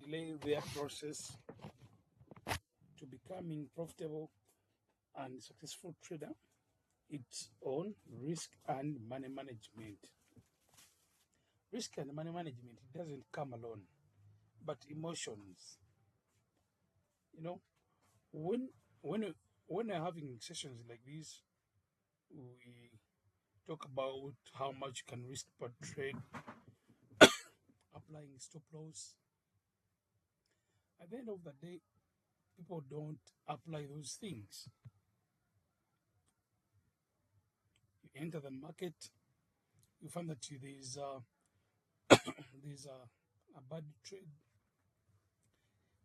delay their process to becoming profitable and successful trader. Its own risk and money management. Risk and money management, it doesn't come alone, but emotions. You know, when when when we're having sessions like this, we talk about how much you can risk per trade, applying stop loss. At the end of the day, people don't apply those things. You enter the market, you find that there's a bad trade.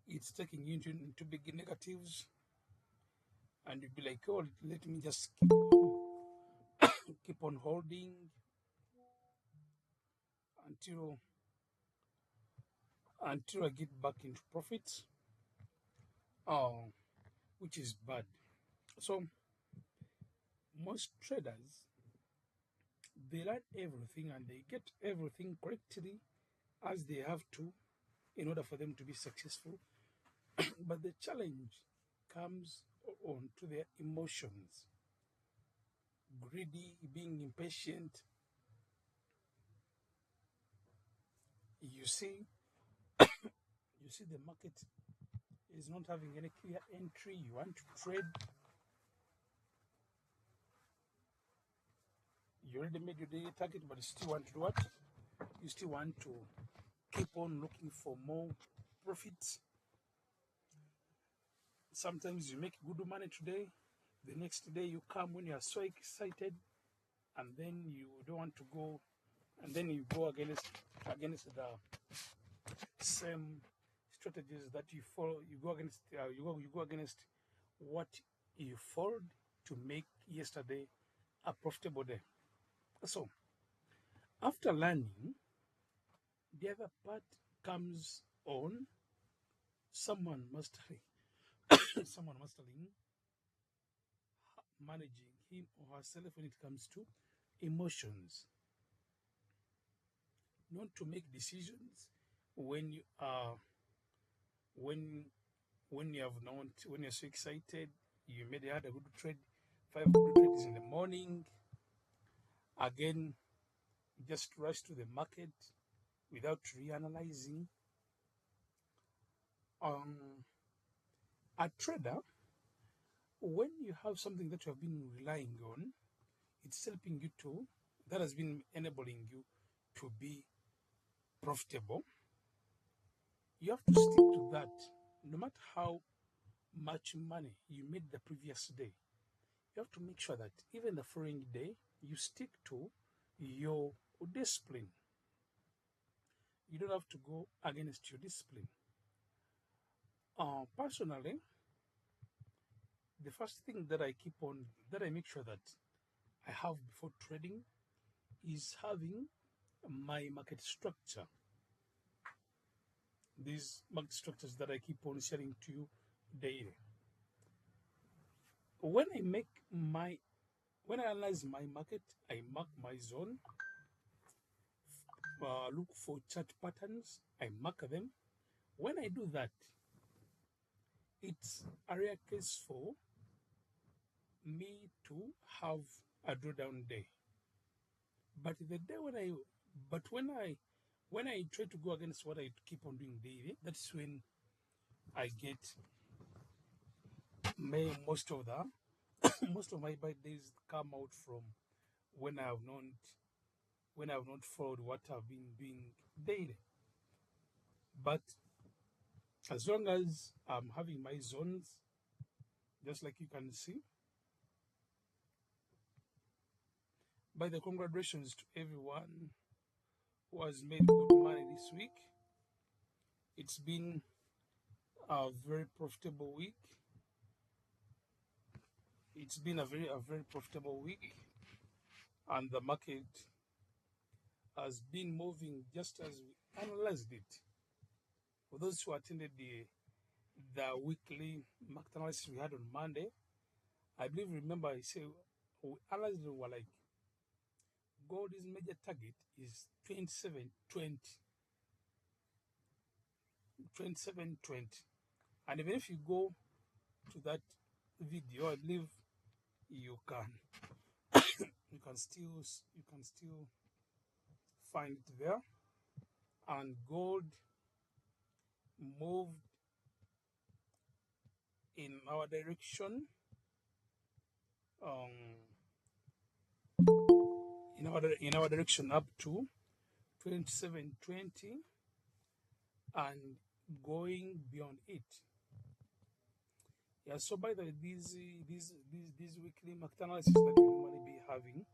It's taking you into big negatives, and you'll be like, oh, let me just keep on holding until I get back into profits, uh, which is bad. So most traders, they learn everything and they get everything correctly as they have to in order for them to be successful. But the challenge comes on to their emotions. Greedy, being impatient. You see, you see the market is not having any clear entry. You want to trade. You already made your daily target, but you still want to do what? You still want to keep on looking for more profits. Sometimes you make good money today. The next day you come when you are so excited, and then you don't want to go, and then you go against the same strategies that you follow. You go against you go against what you followed to make yesterday a profitable day. So after learning, the other part comes on someone mastering someone mastering managing him or herself when it comes to emotions, not to make decisions when you are when you have not when you're so excited. You maybe had a good trade, 5 good trades in the morning. Again, you just rush to the market without reanalyzing. A trader, when you have something that you have been relying on, it's helping you to, that has been enabling you to be profitable. You have to stick to that no matter how much money you made the previous day. You have to make sure that even the following day you stick to your discipline. You don't have to go against your discipline. Personally, the first thing that I make sure that I have before trading is having my market structure. These market structures that I keep on sharing to you daily. When I make my when I analyze my market, I mark my zone, look for chart patterns, I mark them. When I do that, it's a rare case for me to have a drawdown day. But the day when I try to go against what I keep on doing daily, that's when I get most of the most of my buy days come out from when I have not followed what I've been doing daily. But as long as I'm having my zones, just like you can see, by the congratulations to everyone who has made good money this week. It's been a very profitable week. It's been a very profitable week, and the market has been moving just as we analyzed it. For those who attended the weekly market analysis we had on Monday, I believe remember I say we analyzed it, were like gold's major target is 27.20. 27.20. And even if you go to that video, I believe you can still find it there. And gold moved in our direction, in our direction up to 27.20 and going beyond it. Yeah, so by the way, these weekly market analysis that you normally be having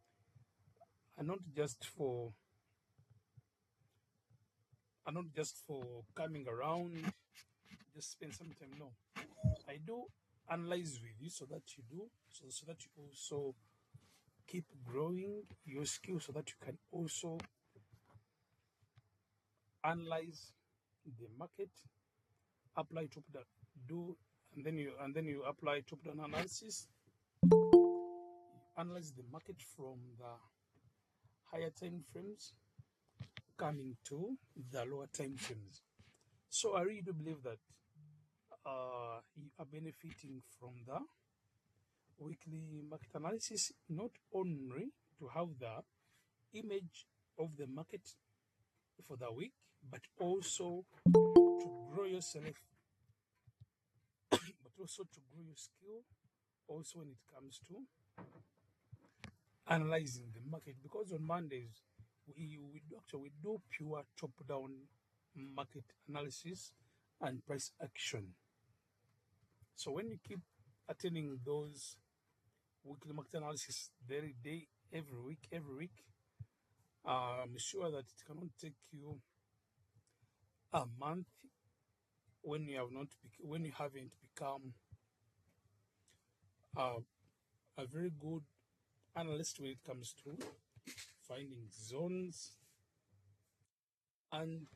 are not just for coming around, just spend some time. No, I do analyze with you so that you also keep growing your skill, so that you can also analyze the market, apply top down, do and then you apply top down analysis, analyze the market from the higher time frames coming to the lower time frames. So I really do believe that you are benefiting from the weekly market analysis, not only to have the image of the market for the week, but also to grow yourself, but also to grow your skill, also when it comes to analyzing the market. Because on Mondays we do pure top-down market analysis and price action. So when you keep attending those weekly market analysis every day, every week, I'm sure that it cannot take you a month when you haven't become a very good analyst when it comes to finding zones. And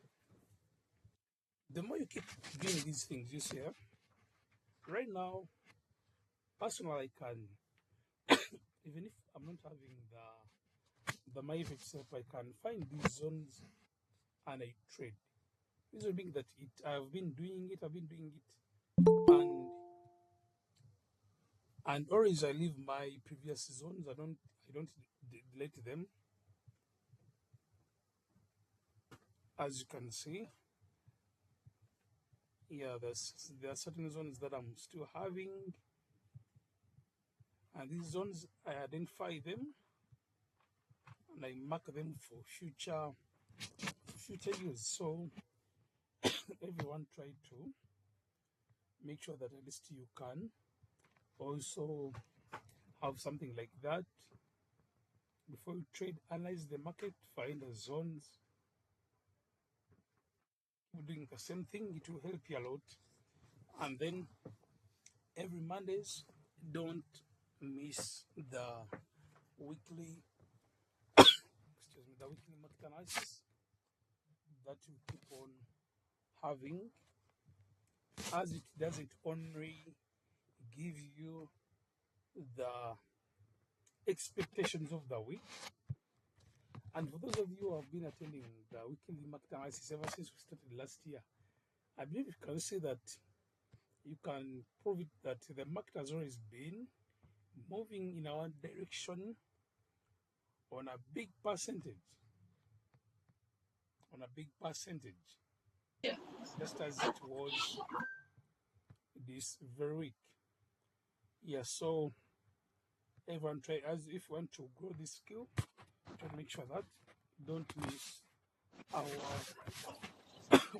the more you keep doing these things, you see, right now, personally, I can, even if I'm not having the MyF itself, I can find these zones and I trade. Reason being that I've been doing it, and always I leave my previous zones. I don't delete them. As you can see, yeah, there are certain zones that I'm still having, and these zones I identify them and I mark them for future use. So everyone try to make sure that at least you can also have something like that before you trade. Analyze the market, find the zones. Doing the same thing, it will help you a lot. And then every Mondays, don't miss the weekly market analysis that you keep on having, as it doesn't only give you the expectations of the week. And for those of you who have been attending the weekly market analysis ever since we started last year, I believe you can see that you can prove it that the market has always been moving in our direction on a big percentage. Just as it was this very week. Yeah, so everyone try, as if you want to grow this skill, try to make sure that don't miss our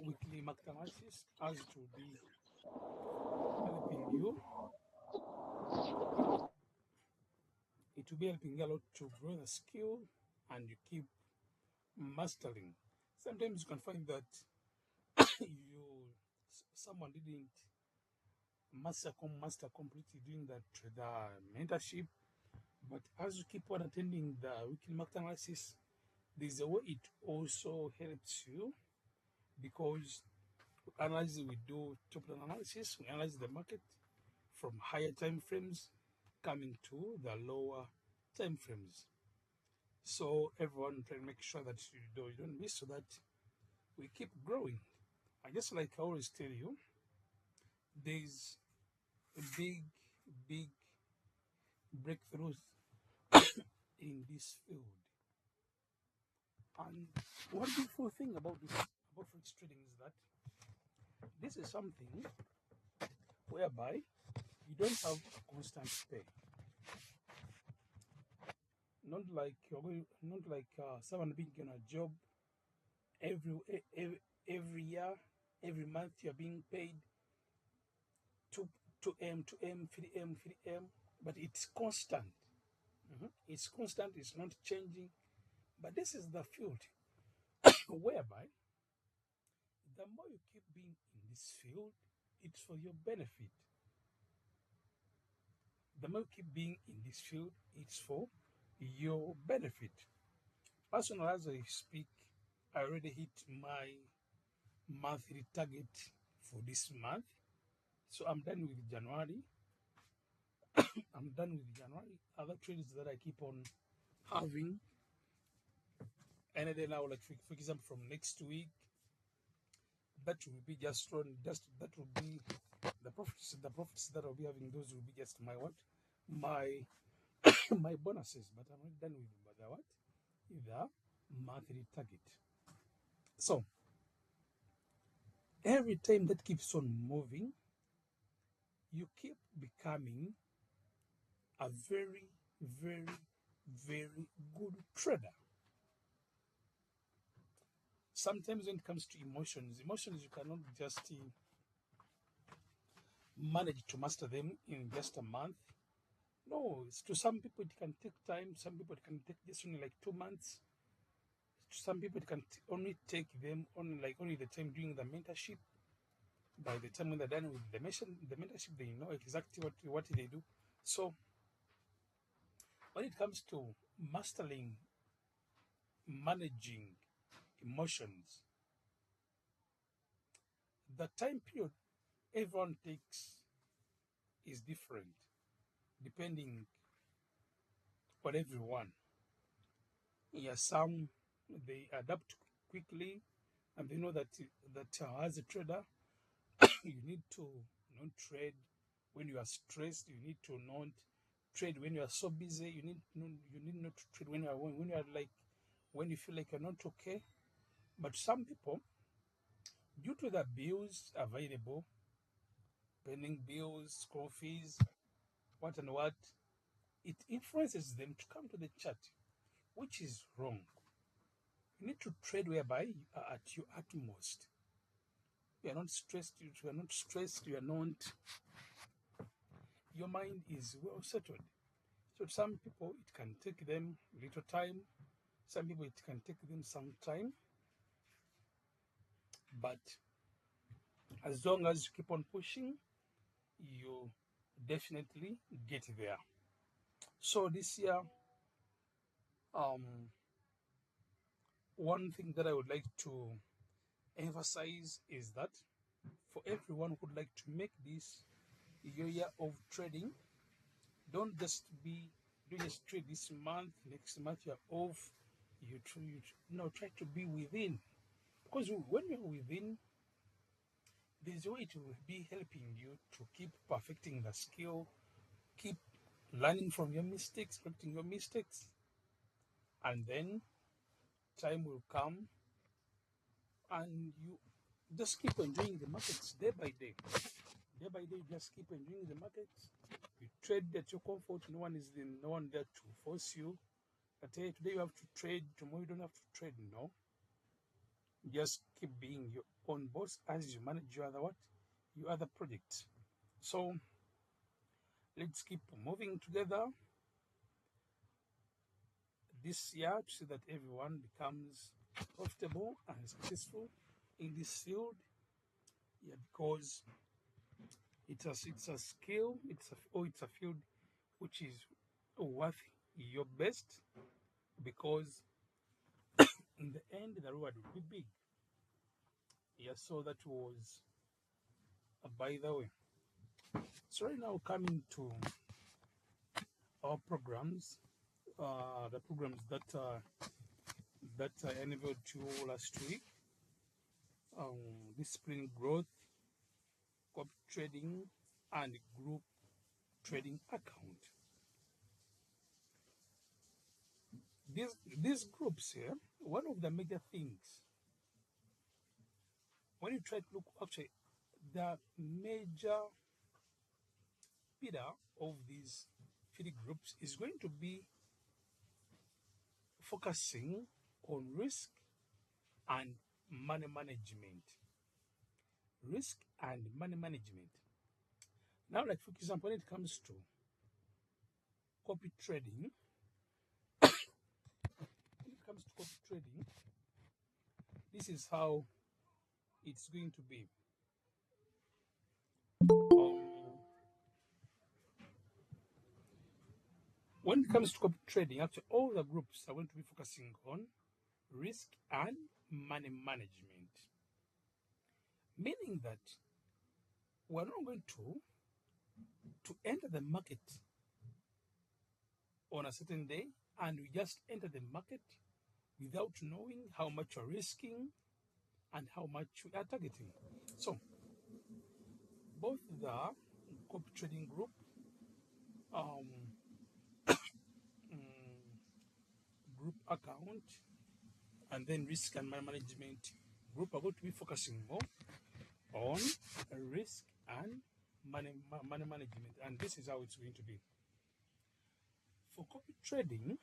weekly market analysis, as it will be helping you. It will be helping you a lot to grow the skill and you keep mastering. Sometimes you can find that someone didn't master completely doing the mentorship, but as you keep on attending the weekly market analysis, there's a way it also helps you, because we do top-down analysis, we analyze the market from higher time frames coming to the lower time frames. So everyone try to make sure that you don't miss, so that we keep growing I just like I always tell you, there's a big breakthroughs in this field. And one beautiful thing about this about forex trading is that this is something whereby you don't have a constant pay. Not like someone being on a job every year, every month you're being paid 2M, 2M, 3M, 3M, but it's constant. It's constant, it's not changing. But this is the field whereby the more you keep being in this field, it's for your benefit. The more you keep being in this field, it's for your benefit. As soon as I speak, I already hit my monthly target for this month. So I'm done with January. I'm done with January. Other trades that I keep on having, and then now, like for example, from next week, that will be just run. Just that will be the profits. The profits that I'll be having, those will be just my what, my my bonuses. But I'm not done with the what, the monthly target. So every time that keeps on moving, you keep becoming a very, very, very good trader. Sometimes when it comes to emotions you cannot just manage to master them in just a month. No, to some people it can take time. Some people it can take just only like 2 months. To some people it can only take them only the time doing the mentorship. By the time when they're done with the mentorship, they know exactly what they do. So when it comes to mastering, managing emotions, the time period everyone takes is different depending on everyone. Yeah, some they adapt quickly, and they know that as a trader, you need to not trade when you are stressed. You need to not trade when you are so busy. You need not to trade when you are like when you feel like you're not okay. But some people, due to the bills available, pending bills, school fees, what and what, it influences them to come to the chart, which is wrong. You need to trade whereby you are at your utmost. You are not stressed. You are not stressed. You are not. Your mind is well settled. So some people it can take them little time. Some people it can take them some time. But as long as you keep on pushing, you definitely get there. So this year, um, one thing that I would like to emphasize is that for everyone who would like to make this your year of trading, don't just be don't just trade this month, next month you're off. Try to be within, because when you're within, there's a way to be helping you to keep perfecting the skill, keep learning from your mistakes, correcting your mistakes, and then time will come and you just keep enjoying the markets day by day. Day by day, just keep enjoying the markets. You trade at your comfort. No one there to force you. That hey, today you have to trade, tomorrow you don't have to trade. No, just keep being your own boss as you manage your other projects. So let's keep moving together this year to see that everyone becomes profitable and successful in this field. Yeah, because it's a skill, it's a field which is worth your best, because in the end the reward will be big. Yeah, so that was by the way. So right now coming to our programs, the programs that I unveiled to you last week. discipline growth, copy trading, and group trading account. These groups here, one of the major things when you try to look, actually the major pillar of these three groups is going to be focusing on risk and money management. Risk and money management. Now, like for example, when it comes to copy trading, this is how it's going to be. When it comes to copy trading, actually all the groups are going to be focusing on risk and money management, meaning that we're not going to enter the market on a certain day and we just enter the market without knowing how much you're risking and how much we are targeting. So both the copy trading group, um, group account, and then risk and money management group are going to be focusing more on risk and money management, and this is how it's going to be. For copy trading,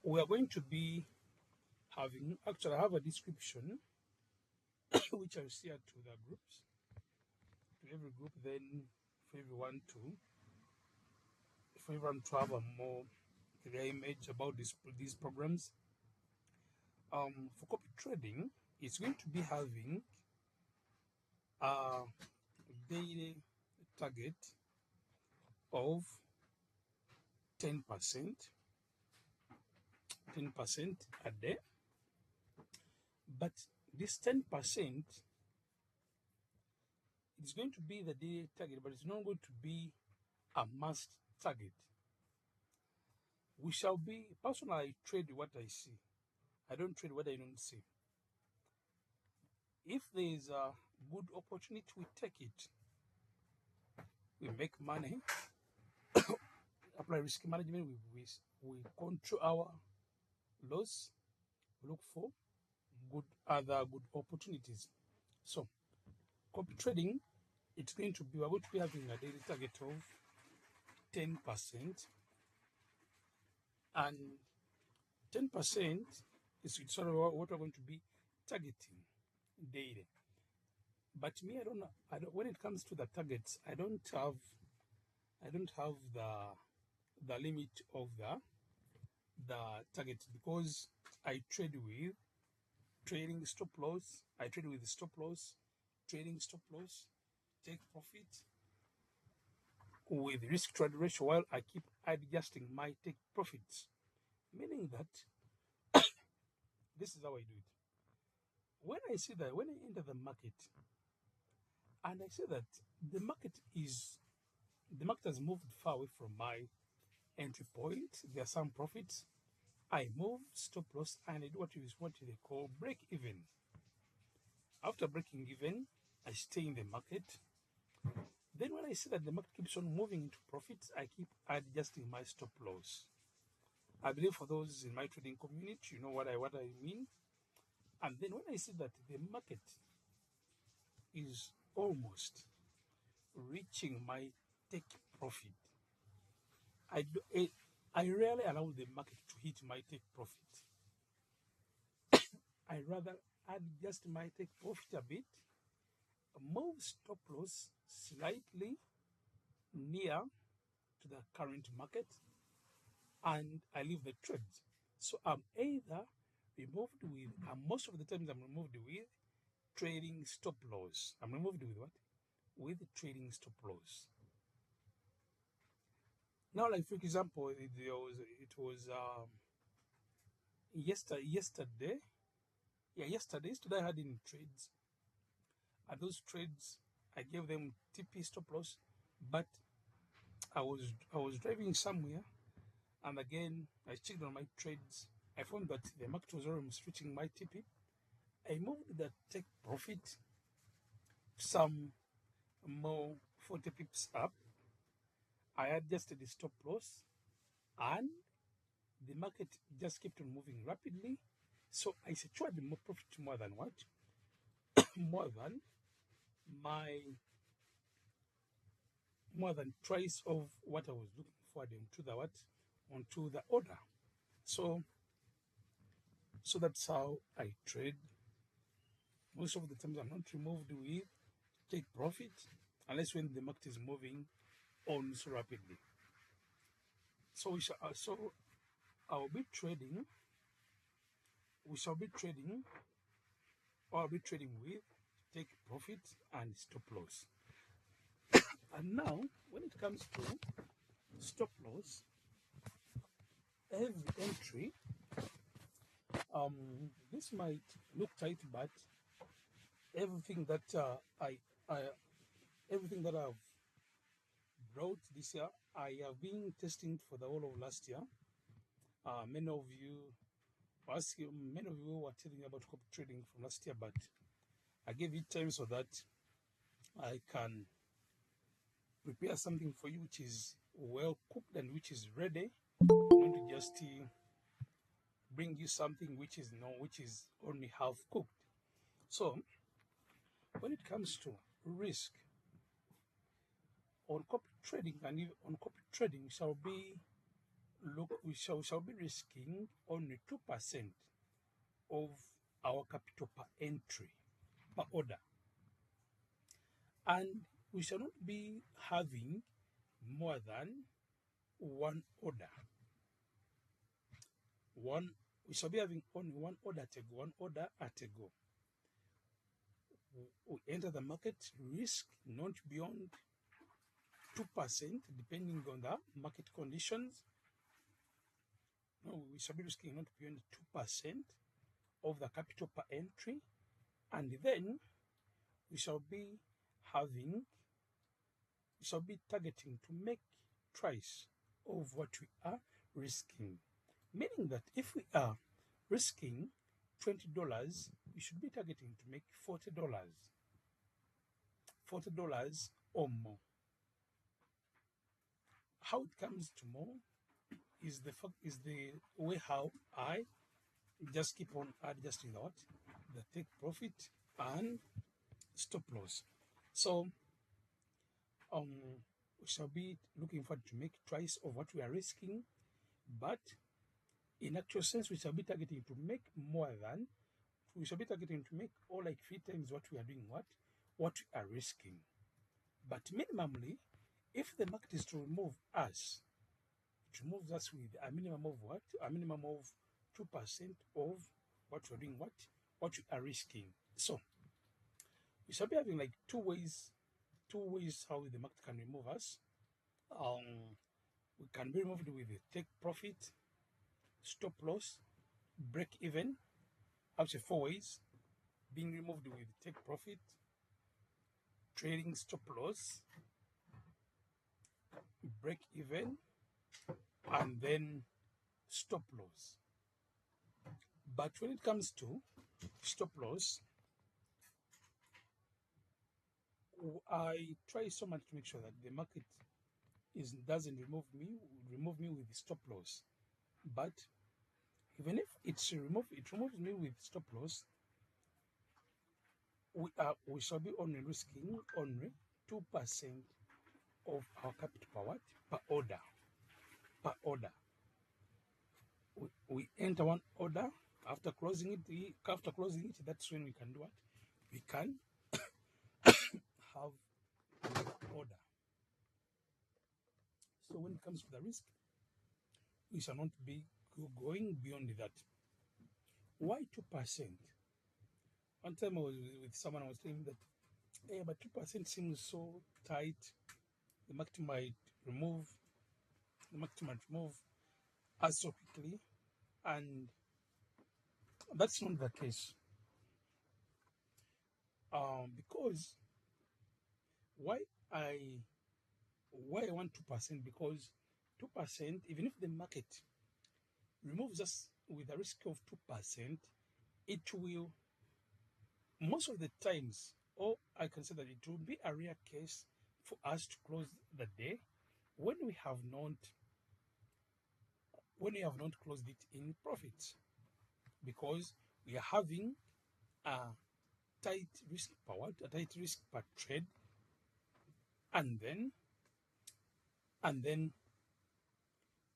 we are going to be having, actually I have a description which I'll share to the groups, to every group, then for everyone to have a more clear image about these programs. For copy trading, it's going to be having a daily target of 10%, 10% a day, but this 10% is going to be the daily target, but it's not going to be a must target. We shall be, personally, I trade what I see. I don't trade what I don't see. If there is a good opportunity, we take it. We make money, apply risk management, we control our loss, look for other good opportunities. So copy trading, it's going to be, we're going to be having a daily target of 10%, and 10% is sort of what we're going to be targeting daily. But me, I don't. When it comes to the targets, I don't have the limit of the target, because I trade with trading stop loss. I trade with stop loss, trading stop loss, take profit with risk trade ratio, while I keep adjusting my take profits. Meaning that this is how I do it. When I see that, when I enter the market and I see that the market has moved far away from my entry point, there are some profits, I move stop loss and I do what they call break even. After breaking even, I stay in the market. Then when I see that the market keeps on moving into profits, I keep adjusting my stop loss. I believe for those in my trading community, you know what I mean. And then when I see that the market is almost reaching my take profit, I rarely allow the market to hit my take profit. I rather adjust my take profit a bit, move stop loss slightly near to the current market, and I leave the trades. So I'm either removed with, most of the times I'm removed with trading stop loss. I'm removed with what? With trading stop loss. Now, like for example, it was yesterday. Yeah, yesterday I had in trades. And those trades, I gave them TP stop loss, but I was driving somewhere, and again I checked on my trades. I found that the market was almost reaching my TP, I moved the take profit some more 40 pips up. I adjusted the stop loss, and the market just kept on moving rapidly. So I secured more profit more than what? more than my more than twice of what I was looking for into the what? Onto the order. So that's how I trade. Most of the times I'm not removed with take profit unless when the market is moving on so rapidly. So I'll be trading. We shall be trading, or I'll be trading with take profit and stop loss. And now, when it comes to stop loss, every entry, this might look tight, but everything that everything that I've brought this year, I have been testing for the whole of last year. Many of you were telling about copy trading from last year, but I gave it time so that I can prepare something for you which is well cooked and which is ready. I'm going to just bring you something which is only half cooked. So when it comes to risk on copy trading, and even on copy trading, we shall be risking only 2% of our capital per entry, per order, and we shall not be having more than one order. We shall be having only one order at a go. We enter the market, risk not beyond 2%, depending on the market conditions. No, we shall be risking not beyond 2% of the capital per entry, and then we shall be targeting to make twice of what we are risking. Meaning that if we are risking $20, we should be targeting to make $40 or more. How it comes to more is the way how I just keep on adjusting the take profit and stop loss. So we shall be looking forward to make twice of what we are risking, but in actual sense, we shall be targeting to make all like 3 times what we are doing, what we are risking. But minimally, if the market is to remove us, it removes us with a minimum of what? A minimum of 2% of what we're doing, what we are risking. So we shall be having like two ways how the market can remove us. We can be removed with the take profit, stop loss, break even. I would say 4 ways: being removed with take profit, trading stop loss, break even, and then stop loss. But when it comes to stop loss, I try so much to make sure that the market doesn't remove me with the stop loss. But even if it removes me with stop loss, we shall be only risking only 2% of our capital per order. We enter one order. After closing it, that's when we can do what? We can have another order. So when it comes to the risk, we shall not be going beyond that. Why 2%? One time I was with someone, I was telling that, hey, but 2% seems so tight. The market might remove us so quickly, and that's not the case. Because why I want 2%? Because 2%, even if the market removes us with a risk of 2%, it will most of the times, or I can say that it will be a rare case for us to close the day when we have not closed it in profit, because we are having a a tight risk per trade, and then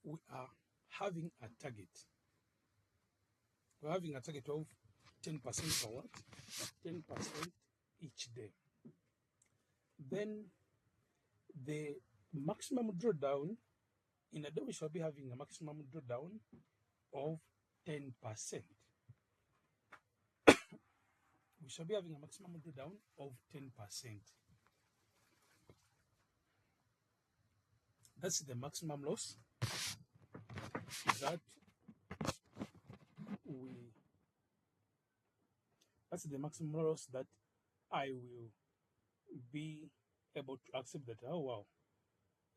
we are having a target. We're having a target of 10% for what? 10% each day. Then the maximum drawdown in a day, we shall be having a maximum drawdown of 10%. We shall be having a maximum drawdown of 10%. That's the maximum loss that we that's the maximum loss that I will be able to accept, that oh wow,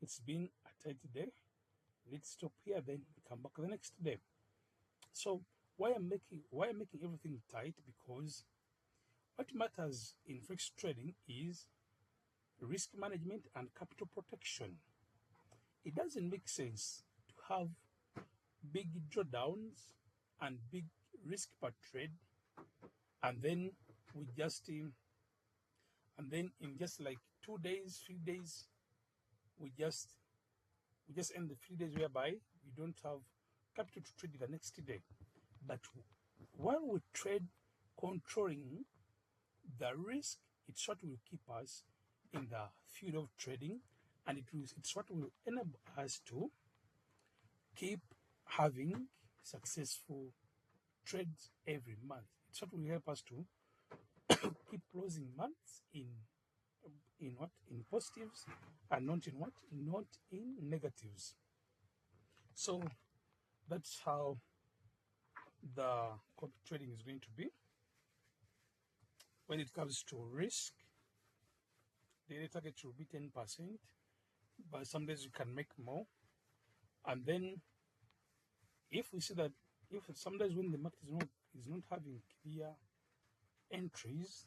it's been a tight day, let's stop here, then we come back the next day. So why I'm making everything tight? Because what matters in forex trading is risk management and capital protection. It doesn't make sense to have big drawdowns and big risk per trade, and then we just and then in just like 2 days, 3 days, we just end the 3 days whereby we don't have capital to trade the next day. But while we trade controlling the risk, it's what will keep us in the field of trading, and it's what will enable us to keep having successful trades every month. It's what will help us to keep closing months in positives, and not in negatives. So that's how the copy trading is going to be. When it comes to risk, daily target will be 10%, but some days you can make more. And then if we see that if some days when the market is not having clear entries,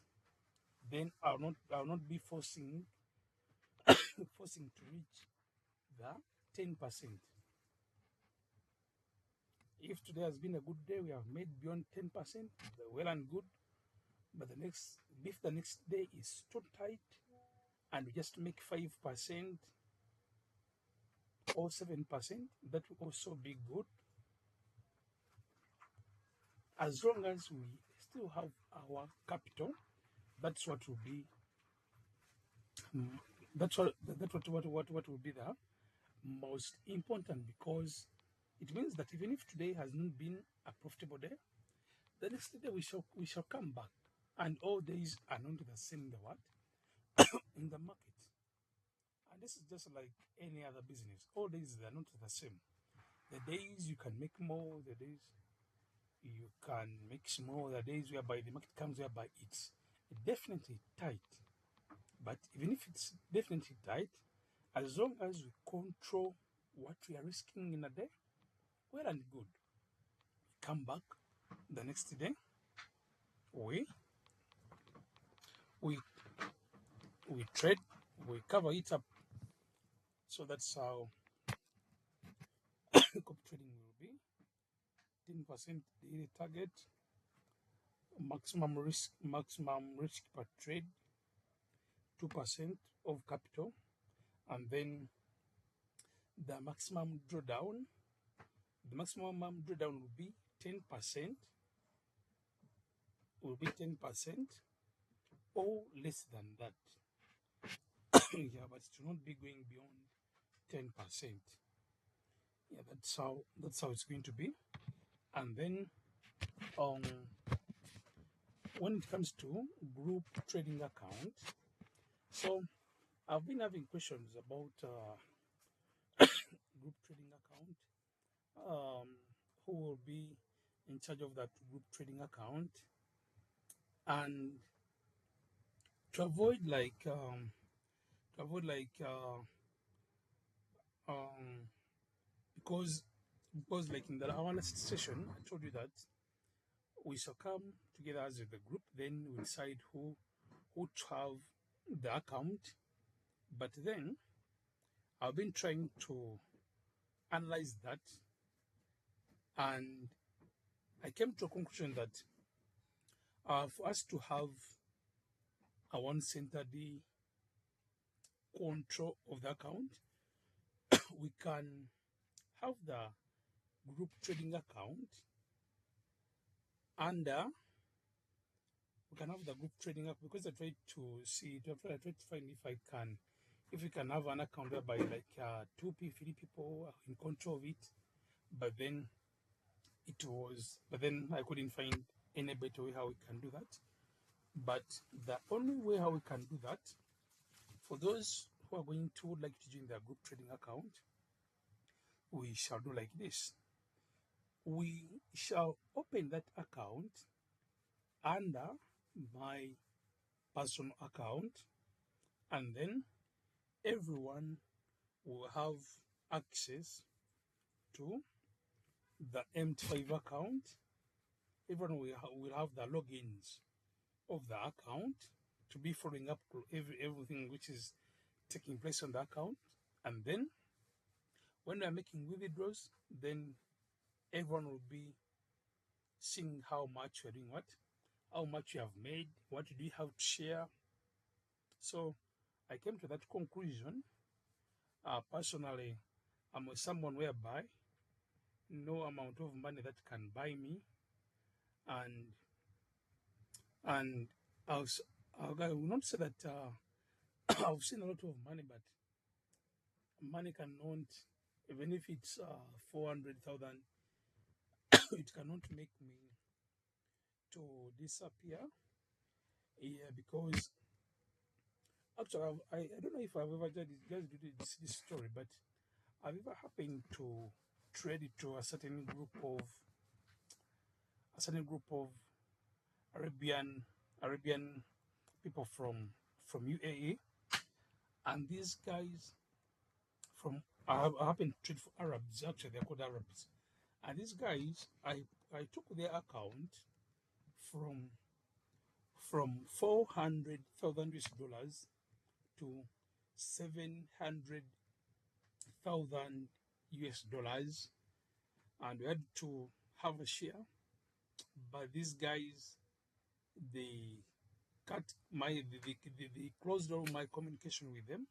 then I'll not be forcing to reach the 10%. If today has been a good day, we have made beyond 10%, well and good. But if the next day is too tight and we just make 5% or 7%, that will also be good, as long as we still have our capital. That's what will be. That's what will be the most important, because it means that even if today has not been a profitable day, the next day we shall come back, and all days are not the same in the what in the market. And this is just like any other business. All days are not the same. The days you can make more, the days you can make small, the days whereby the market comes whereby it's definitely tight. But even if it's definitely tight, as long as we control what we are risking in a day, well and good. We come back the next day, we trade, we cover it up. So that's how copy trading will be. 10% daily target, maximum risk per trade, 2% of capital, and then the maximum drawdown. The maximum drawdown will be 10%. Or less than that. Yeah, but it will not be going beyond 10%. Yeah, that's how it's going to be. And then when it comes to group trading account, so I've been having questions about group trading account. Who will be in charge of that group trading account? And to avoid because like in our last session, I told you that we shall come together as a group, then we decide who to have the account. But then I've been trying to analyze that, and I came to a conclusion that for us to have a one-centered control of the account, we can have the group trading account under. We can have the group trading account because I tried to see. I tried to find if we can have an account whereby like three people are in control of it. But then I couldn't find any better way how we can do that. But the only way how we can do that, for those who are going to like to join their group trading account, we shall do like this. We shall open that account under my personal account, and then everyone will have access to the MT5 account. Everyone will have the logins of the account to be following up to everything which is taking place on the account. And then when we are making withdrawals, then everyone will be seeing how much you're doing what, how much you have made, what do you have to share. So I came to that conclusion. Personally, I'm someone whereby no amount of money that can buy me, and I will not say that I've seen a lot of money, but money cannot, even if it's 400,000, it cannot make me to disappear. Yeah, because actually, I don't know if I've ever just did this story, but I've ever happened to trade it to a certain group of Arabian people from UAE, and these guys from I happen to trade for Arabs. Actually, they're called Arabs, and these guys I took their account from 400,000 US dollars to 700,000 US dollars, and we had to have a share. But these guys, they cut they closed all my communication with them.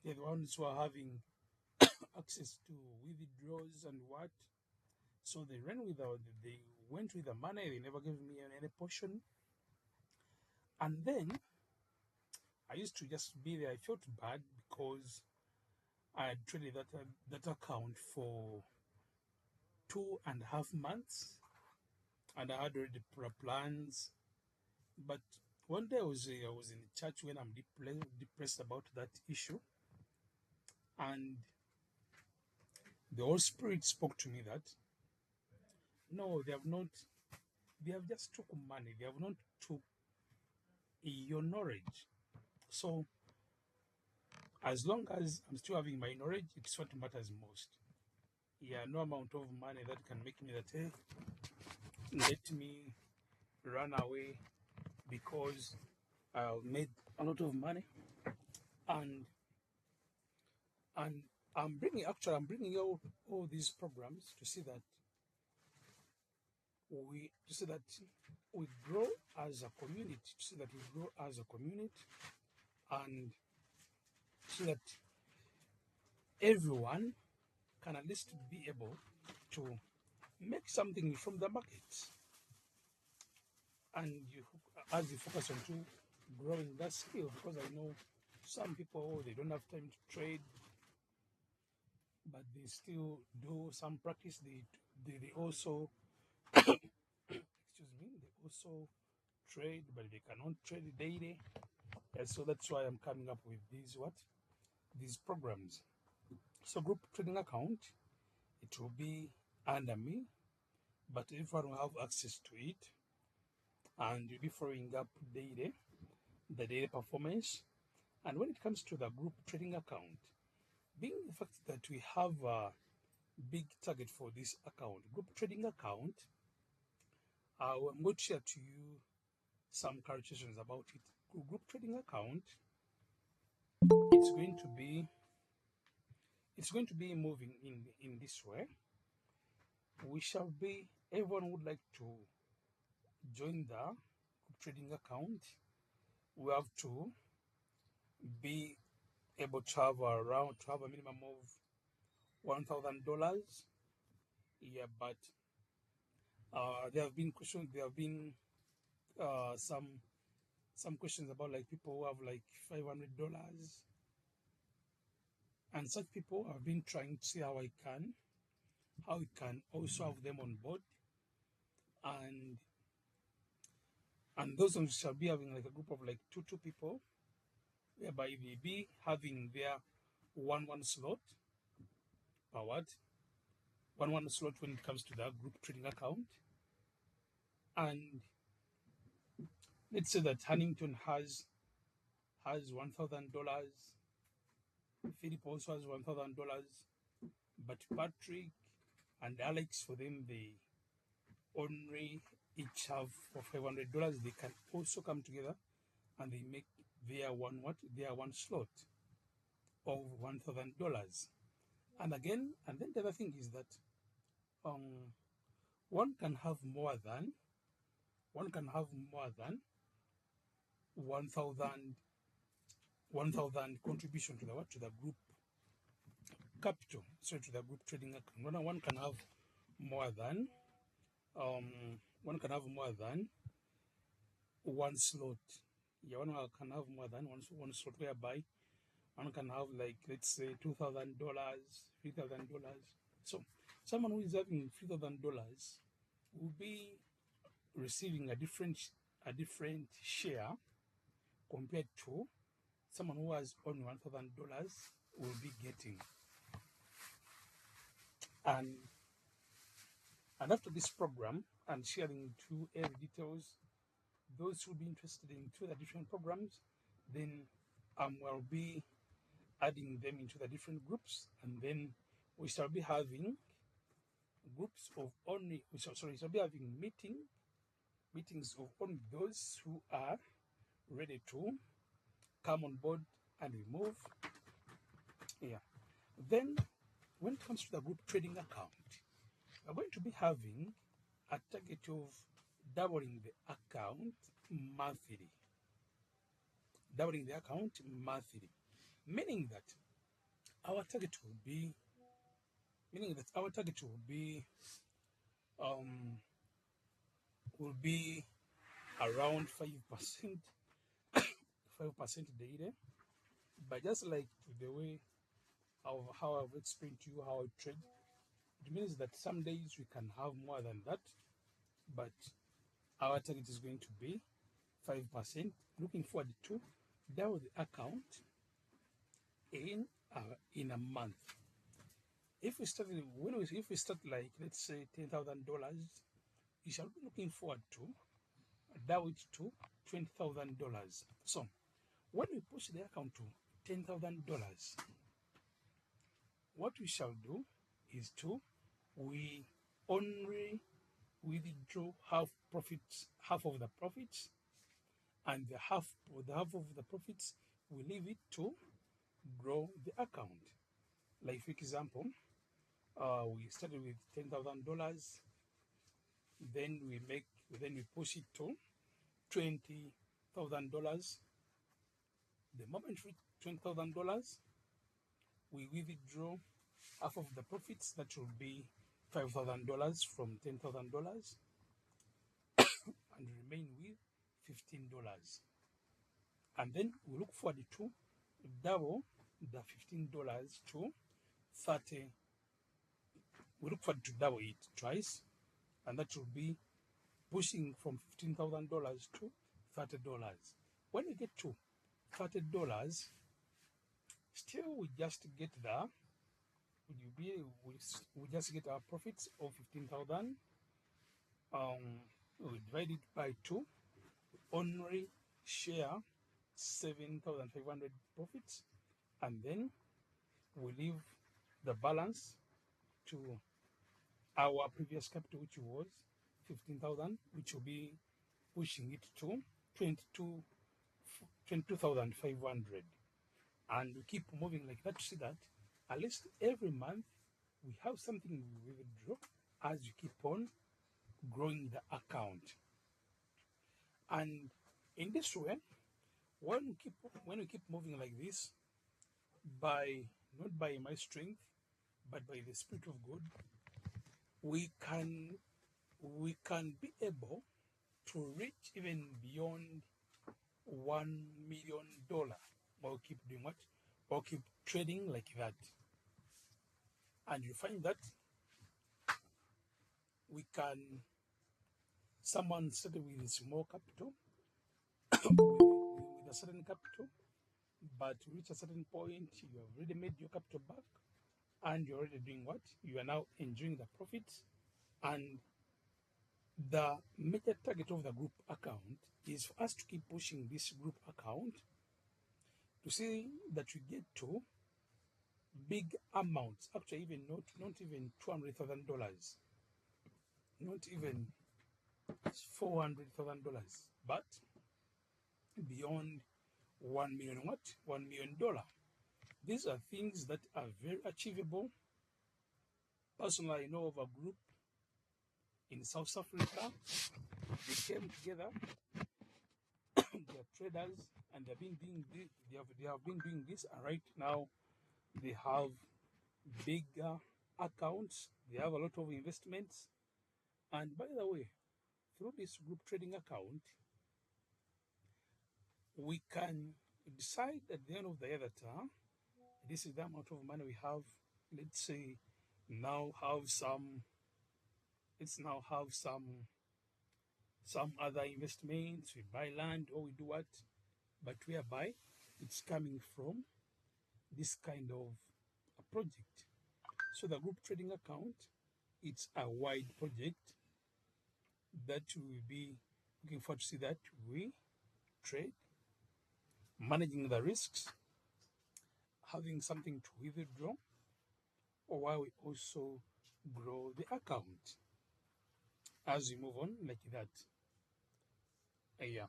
They're the ones who are having access to withdrawals and what. So they went with the money. They never gave me any portion. And then I used to just be there. I felt bad because I had traded that account for 2.5 months, and I had already plans. But one day I was in church when I'm depressed about that issue, and the Holy Spirit spoke to me that no, they have not. They have just took money. They have not took your knowledge. So as long as I'm still having my knowledge, it's what matters most. Yeah, no amount of money that can make me that, hey, let me run away because I made a lot of money, and and I'm bringing all these programs to see that we grow as a community, and so that everyone can at least be able to make something from the market, and as you focus on to growing that skill, because I know some people they don't have time to trade, but they still do some practice. They also excuse me, they also trade, but they cannot trade daily. And so that's why I'm coming up with these programs. So group trading account, it will be under me, but everyone will have access to it, and you'll be following up daily the daily performance. And when it comes to the group trading account, being the fact that we have a big target for this account, group trading account, I'm going to share to you some calculations about it. Group trading account, it's going to be moving in this way. We shall be, everyone would like to join the group trading account. We have to be able to have a minimum of $1,000. Yeah, but there have been questions. There have been some questions about like people who have like $500, and such people have been trying to see how we can also have them on board, and those ones shall be having like a group of like two people, whereby they be having their one slot per what one slot when it comes to the group trading account. And let's say that Huntington has $1,000, Philip also has $1,000, but Patrick and Alex, for them, they only each have for $500. They can also come together and they make their one slot of $1,000. And again, and then the other thing is that one can have more than 1,000 contribution to the group capital, so to the group trading account. One can have more than one slot. Yeah, one can have more than one slot, whereby one can have like, let's say, $2,000, $3,000. So someone who is having $3,000 will be receiving a different share compared to someone who has only $1,000 will be getting. And after this program and sharing to every details, those who will be interested in the different programs, then we'll be adding them into the different groups, and then we shall be having groups of only, we shall be having meetings of only those who are ready to come on board and we move. Yeah. Then when it comes to the group trading account, we're going to be having a target of doubling the account monthly. Doubling the account monthly, meaning that our target will be around 5%, 5% daily. But just like the way of how I've explained to you how I trade, it means that some days we can have more than that, but our target is going to be 5%. Looking forward to double the account in a month. If we start like, let's say, $10,000, we shall be looking forward to double it to $20,000. So when we push the account to $10,000, what we shall do is we only withdraw half of the profits, and the half of the profits we leave it to grow the account. Like, for example, we started with $10,000, then we push it to $20,000. The moment we reach $20,000, we withdraw half of the profits, that will be $5,000 from $10,000, and remain with $15. And then we look forward to double the $15 to 30. We look forward to double it twice, and that will be pushing from $15,000 to $30. When we get to $30, still we just get we just get our profits of 15,000. We divide it by 2, only share 7,500 profits, and then we leave the balance to our previous capital, which was 15,000, which will be pushing it to 22 22,500. And we keep moving like that to see that at least every month we have something we withdraw as you keep on growing the account. And in this way, when we keep moving like this, by not by my strength, but by the Spirit of God, we can be able to reach even beyond $1 million, or keep doing what, or keep trading like that. And you find that we can, someone started with a small capital, with a certain capital, but to reach a certain point, you have already made your capital back, and you're already doing what? You are now enjoying the profits. And the major target of the group account is for us to keep pushing this group account to see that we get to big amounts, actually even not even $200,000, not even $400,000, but beyond 1 million what? $1 million. These are things that are very achievable. Personally, I know of a group in South Africa. They came together. They are traders, and they've been doing this. They have been doing this, and right now they have bigger accounts. They have a lot of investments. And by the way, through this group trading account, we can decide at the end of the year that this is the amount of money we have. Let's say now have some. Let's now have some other investments. We buy land or we do what, but whereby it's coming from this kind of a project. So the group trading account, it's a wide project that we will be looking forward to see that we trade, managing the risks, having something to withdraw, or while we also grow the account as we move on like that. Yeah.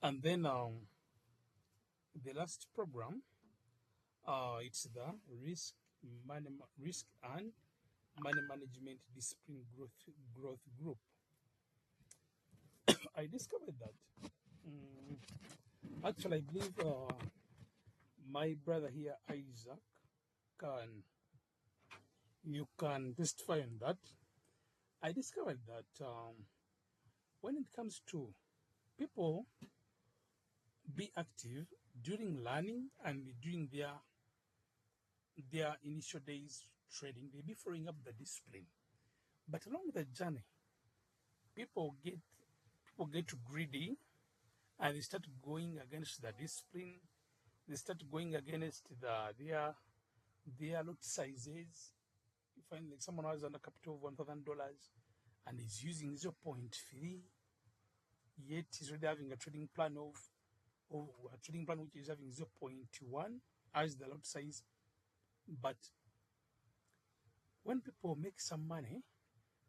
And then the last program, it's the risk and money management discipline growth group. I discovered that actually I believe my brother here Isaac can you can testify on that. I discovered that when it comes to people be active during learning and during their initial days trading, they be following up the discipline. But along the journey, people get greedy, and they start going against the discipline. They start going against their lot sizes. You find like someone who has under capital of $1,000 and is using 0.3, yet he's already having a trading plan of a trading plan which is having 0.1 as the lot size. But when people make some money,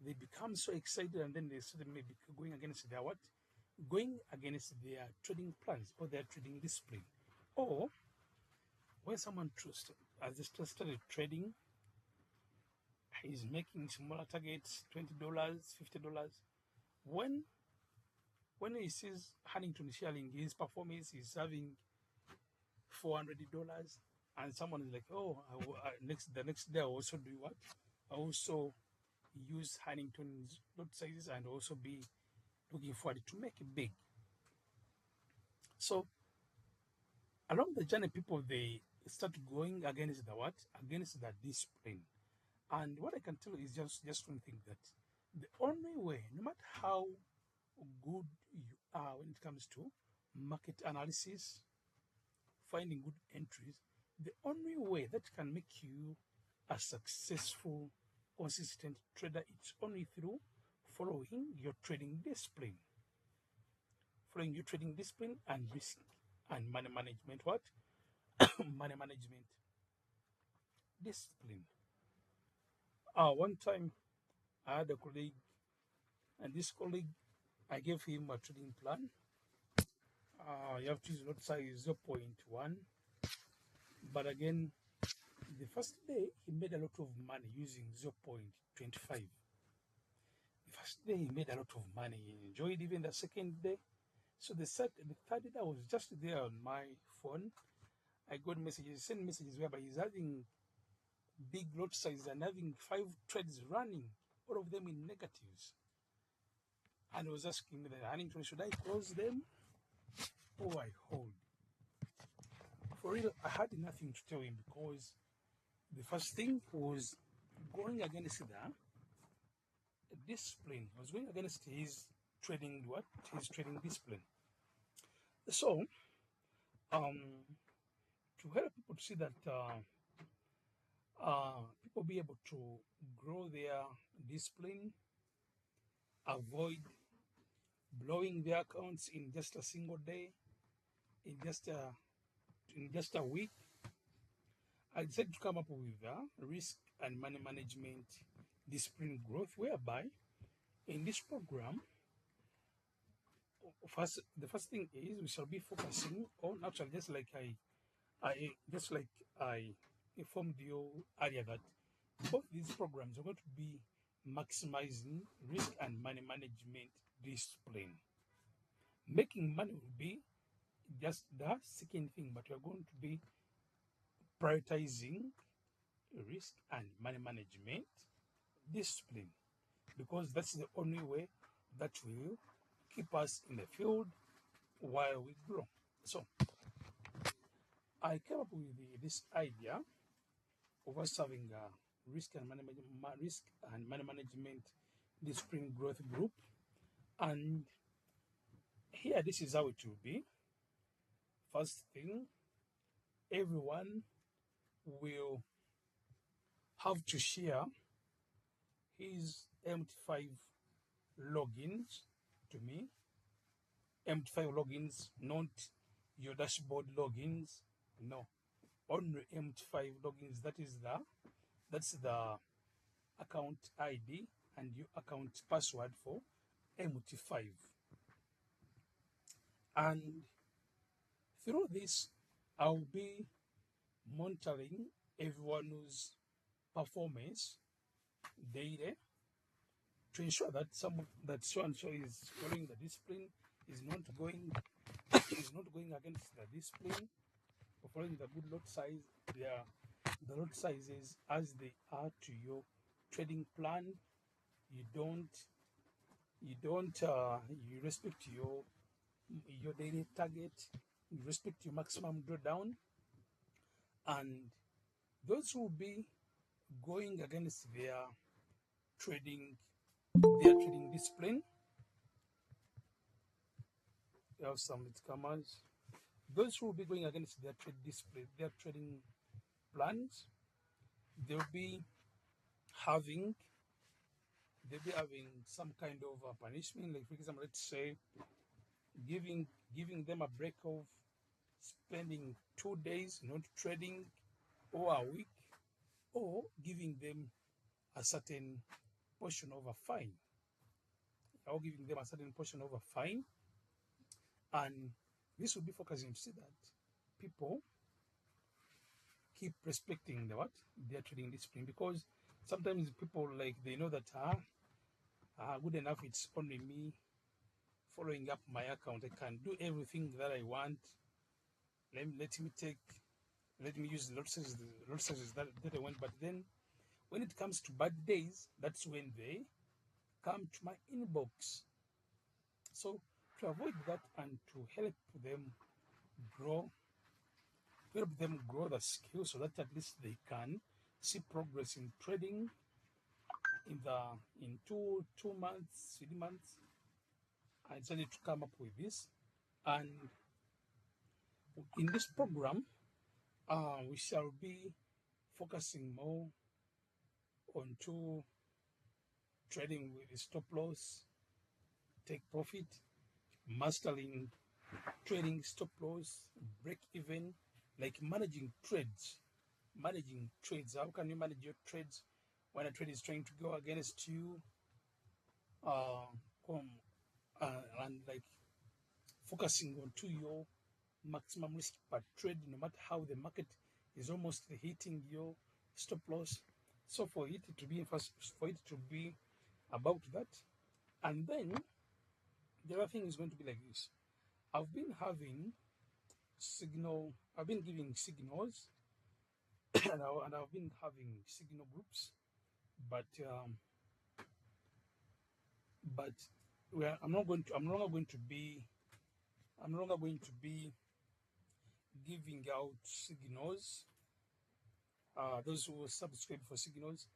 they become so excited, and then they start maybe going against their what? Going against their trading plans or their trading discipline. Or when someone as they started trading, he's making smaller targets, $20, $50. When he sees Huntington sharing his performance, he's having $400, and someone is like, oh, the next day I also do what? I also use Huntington's lot sizes and also be looking forward to make it big. So along the journey, people they start going against the what? Against the discipline. And what I can tell you is just one thing, that the only way, no matter how good you are when it comes to market analysis, finding good entries, the only way that can make you a successful, consistent trader, it's only through following your trading discipline. Following your trading discipline and risk and money management. What? Money management discipline. One time I had a colleague And this colleague, I gave him a trading plan. You have to use lot size 0.1. But again, the first day he made a lot of money using 0.25. The first day he made a lot of money. He enjoyed even the second day. So the third day I was just there on my phone. I got messages, sent messages whereby he's having big lot size and having 5 trades running, all of them in negatives. And he was asking me, Huntington, should I close them or I hold? For real, I had nothing to tell him because the first thing was going against the discipline. I was going against his trading discipline. So, to help people to see that people be able to grow their discipline, avoid blowing their accounts in just a single day, in just a week, I decided to come up with a risk and money management discipline growth, whereby in this program, the first thing is we shall be focusing on, actually I informed you earlier, that both these programs are going to be maximizing risk and money management discipline. Making money will be just the second thing, but we are going to be prioritizing risk and money management discipline, because that's the only way that will keep us in the field while we grow. So I came up with this idea of us having a risk and money management discipline growth group, and here this is how it will be. First thing, everyone will have to share his MT5 logins to me. MT5 logins, not your dashboard logins. No, only MT5 logins. That's the account ID and your account password for MT5. And through this, I'll be monitoring everyone's performance daily to ensure that so and so is following the discipline, is not going against the discipline, or following the good lot size. The lot sizes as they are to your trading plan. You respect your daily target. You respect your maximum drawdown, and those who will be going against their trading discipline. You have some newcomers. Those who will be going against their trading plans, they'll be having some kind of punishment. Like, for example, let's say giving them a break of spending 2 days not trading, or a week, or giving them a certain portion of a fine. And this will be focusing to see that people keep respecting their trading discipline, because sometimes people, like, they know that good enough, it's only me following up my account. I can do everything that I want. Let me use the lot sizes that I want. But then when it comes to bad days, that's when they come to my inbox. So to avoid that and to help them grow the skill, so that at least they can see progress in trading in 2 months, 3 months, I decided to come up with this. And in this program, we shall be focusing more on trading with stop loss, take profit, mastering trading stop loss, break even, like managing trades. How can you manage your trades when a trade is trying to go against you? um, and like focusing on to your maximum risk per trade, no matter how the market is almost hitting your stop loss. So for it to be about that, and then the other thing is going to be like this. I've been having signal. I've been giving signals, and I've been having signal groups, but but I'm not going to. I'm no longer going to be. I'm no longer going to be giving out signals. Those who subscribe for signals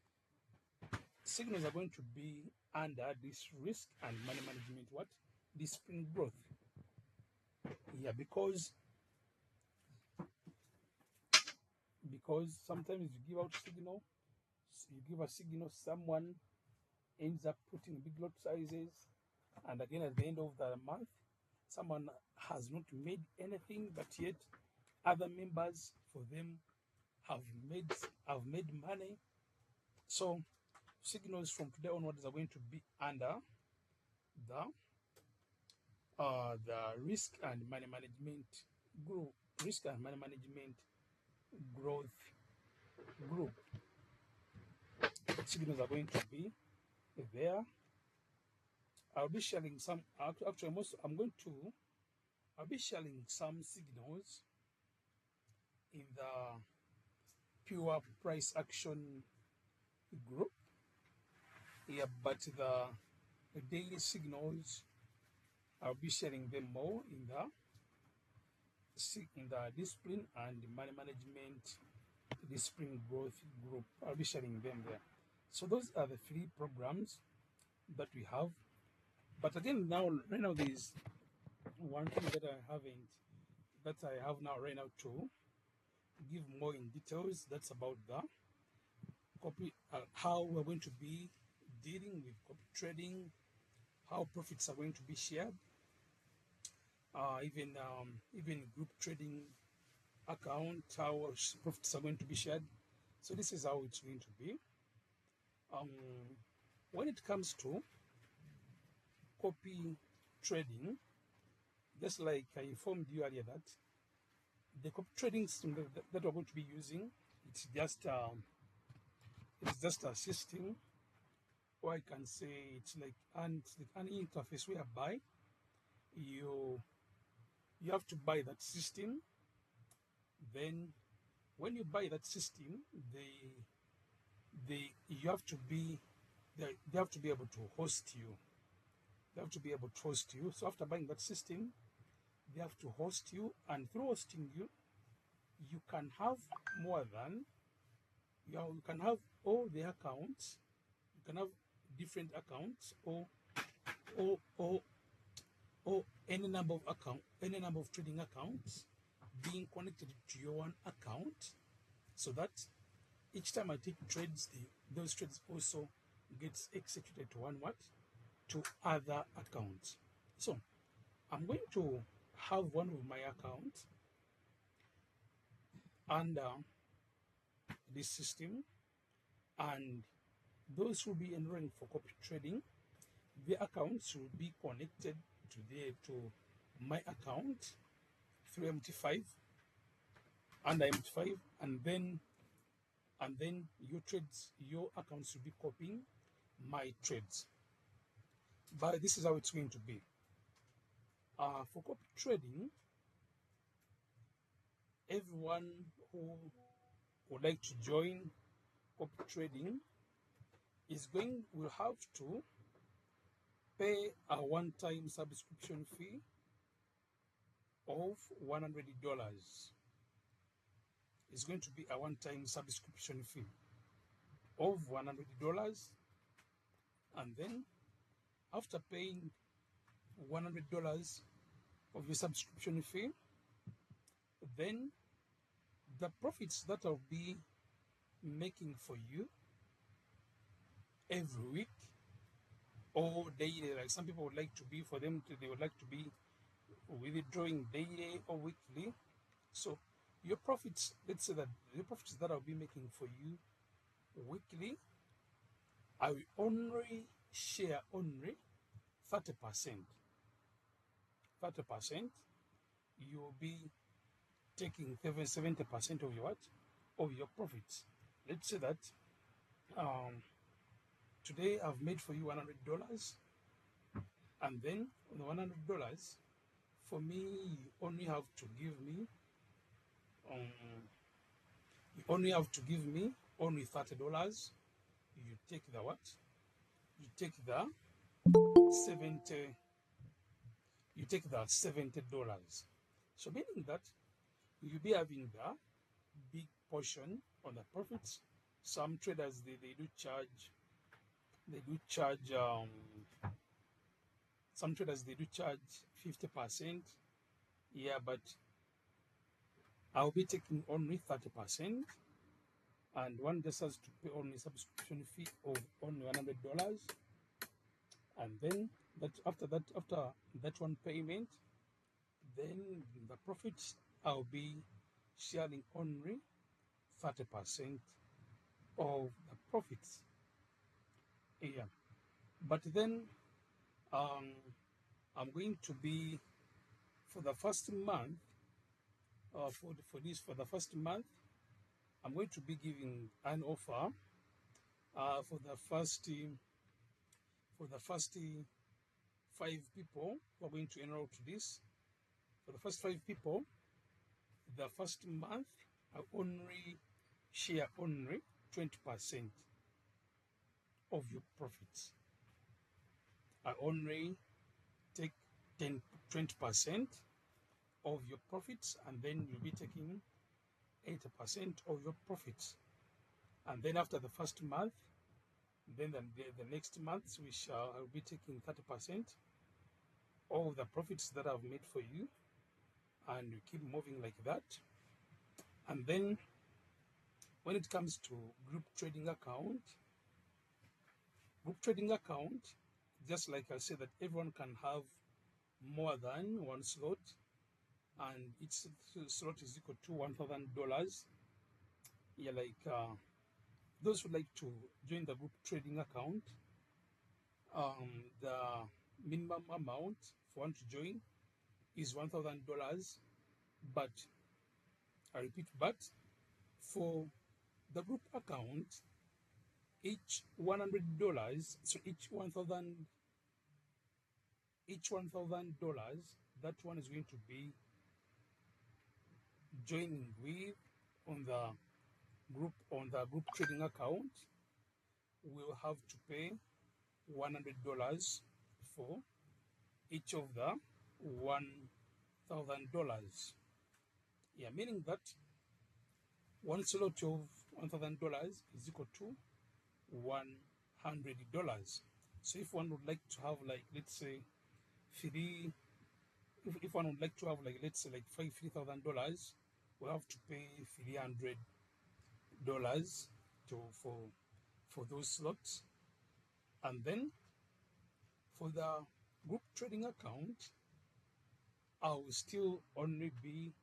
are going to be under this risk and money management. What? Discipline growth. Yeah, because sometimes you give out signal, you give a signal, someone ends up putting big lot sizes, and again at the end of the month, someone has not made anything, but yet other members for them have made have made money. So signals from today onwards are going to be under the risk and money management group, risk and money management growth group. Signals are going to be there. I'll be sharing some. Actually, I'll be sharing some signals in the pure price action group. Yeah, but the daily signals, I'll be sharing them more in the discipline and the money management discipline growth group. I'll be sharing them there. So those are the three programs that we have. But again, right now, there is one thing that I have now right now to give more in details. That's about the copy, how we're going to be dealing with copy trading, how profits are going to be shared, even group trading account, how profits are going to be shared. So this is how it's going to be. When it comes to copy trading, just like I informed you earlier that the copy trading system that we're going to be using, it's just a system, or I can say it's like an interface whereby you have to buy that system. Then when you buy that system, you have to be they have to be able to host you. They have to be able to host you. So after buying that system, they have to host you, and through hosting you, you can have more than you can have all the accounts. You can have different accounts, or or or any number of trading accounts being connected to your one account, so that each time I take trades, those trades also gets executed to to other accounts. So I'm going to have one of my accounts under this system, and those who will be enrolling for copy trading, their accounts will be connected to my account through MT5, under MT5, and then your accounts will be copying my trades. But this is how it's going to be. For copy trading, everyone who would like to join copy trading will have to pay a one-time subscription fee of $100. It's going to be a one-time subscription fee of $100, and then after paying $100 of your subscription fee, then the profits that I'll be making for you every week or daily, like some people would like to be, they would like to be withdrawing daily or weekly. So your profits, let's say that the profits that I'll be making for you weekly, I will only share 30%. 30%, you'll be taking 70% of your what? Of your profits. Let's say that um, today I've made for you $100, and then on the $100, for me, you only have to give me um, only $30. You take the what? You take the 70. You take the $70. So meaning that you'll be having the big portion on the profits. Some traders they do charge some traders they do charge 50%. Yeah, but I'll be taking only 30%, and one just has to pay only subscription fee of only $100, and then after that one payment, then the profits I'll be sharing only 30% of the profits. Yeah, but then um, I'm going to be for the first month. For the first month, I'm going to be giving an offer for the first 5 people who are going to enroll to this. For the first 5 people, the first month I only share only 20% of your profits. I only take 20% of your profits, and then you'll be taking 80% of your profits. And then after the first month, then the next month I'll be taking 30% of the profits that I've made for you, and you keep moving like that. And then when it comes to group trading account, just like I said, that everyone can have more than one slot, and each slot is equal to $1,000. Yeah, like those who like to join the group trading account, the minimum amount for one to join is $1,000. But I repeat, but for the group account, each $100, so each $1,000, that one is going to be joining with on the group trading account. We'll have to pay $100 for each of the $1,000. Yeah, meaning that one slot of $1,000 is equal to $100. So if one would like to have, like, let's say if one would like to have, like, let's say like $3,000, we have to pay $300 for those slots. And then for the group trading account, I will still only be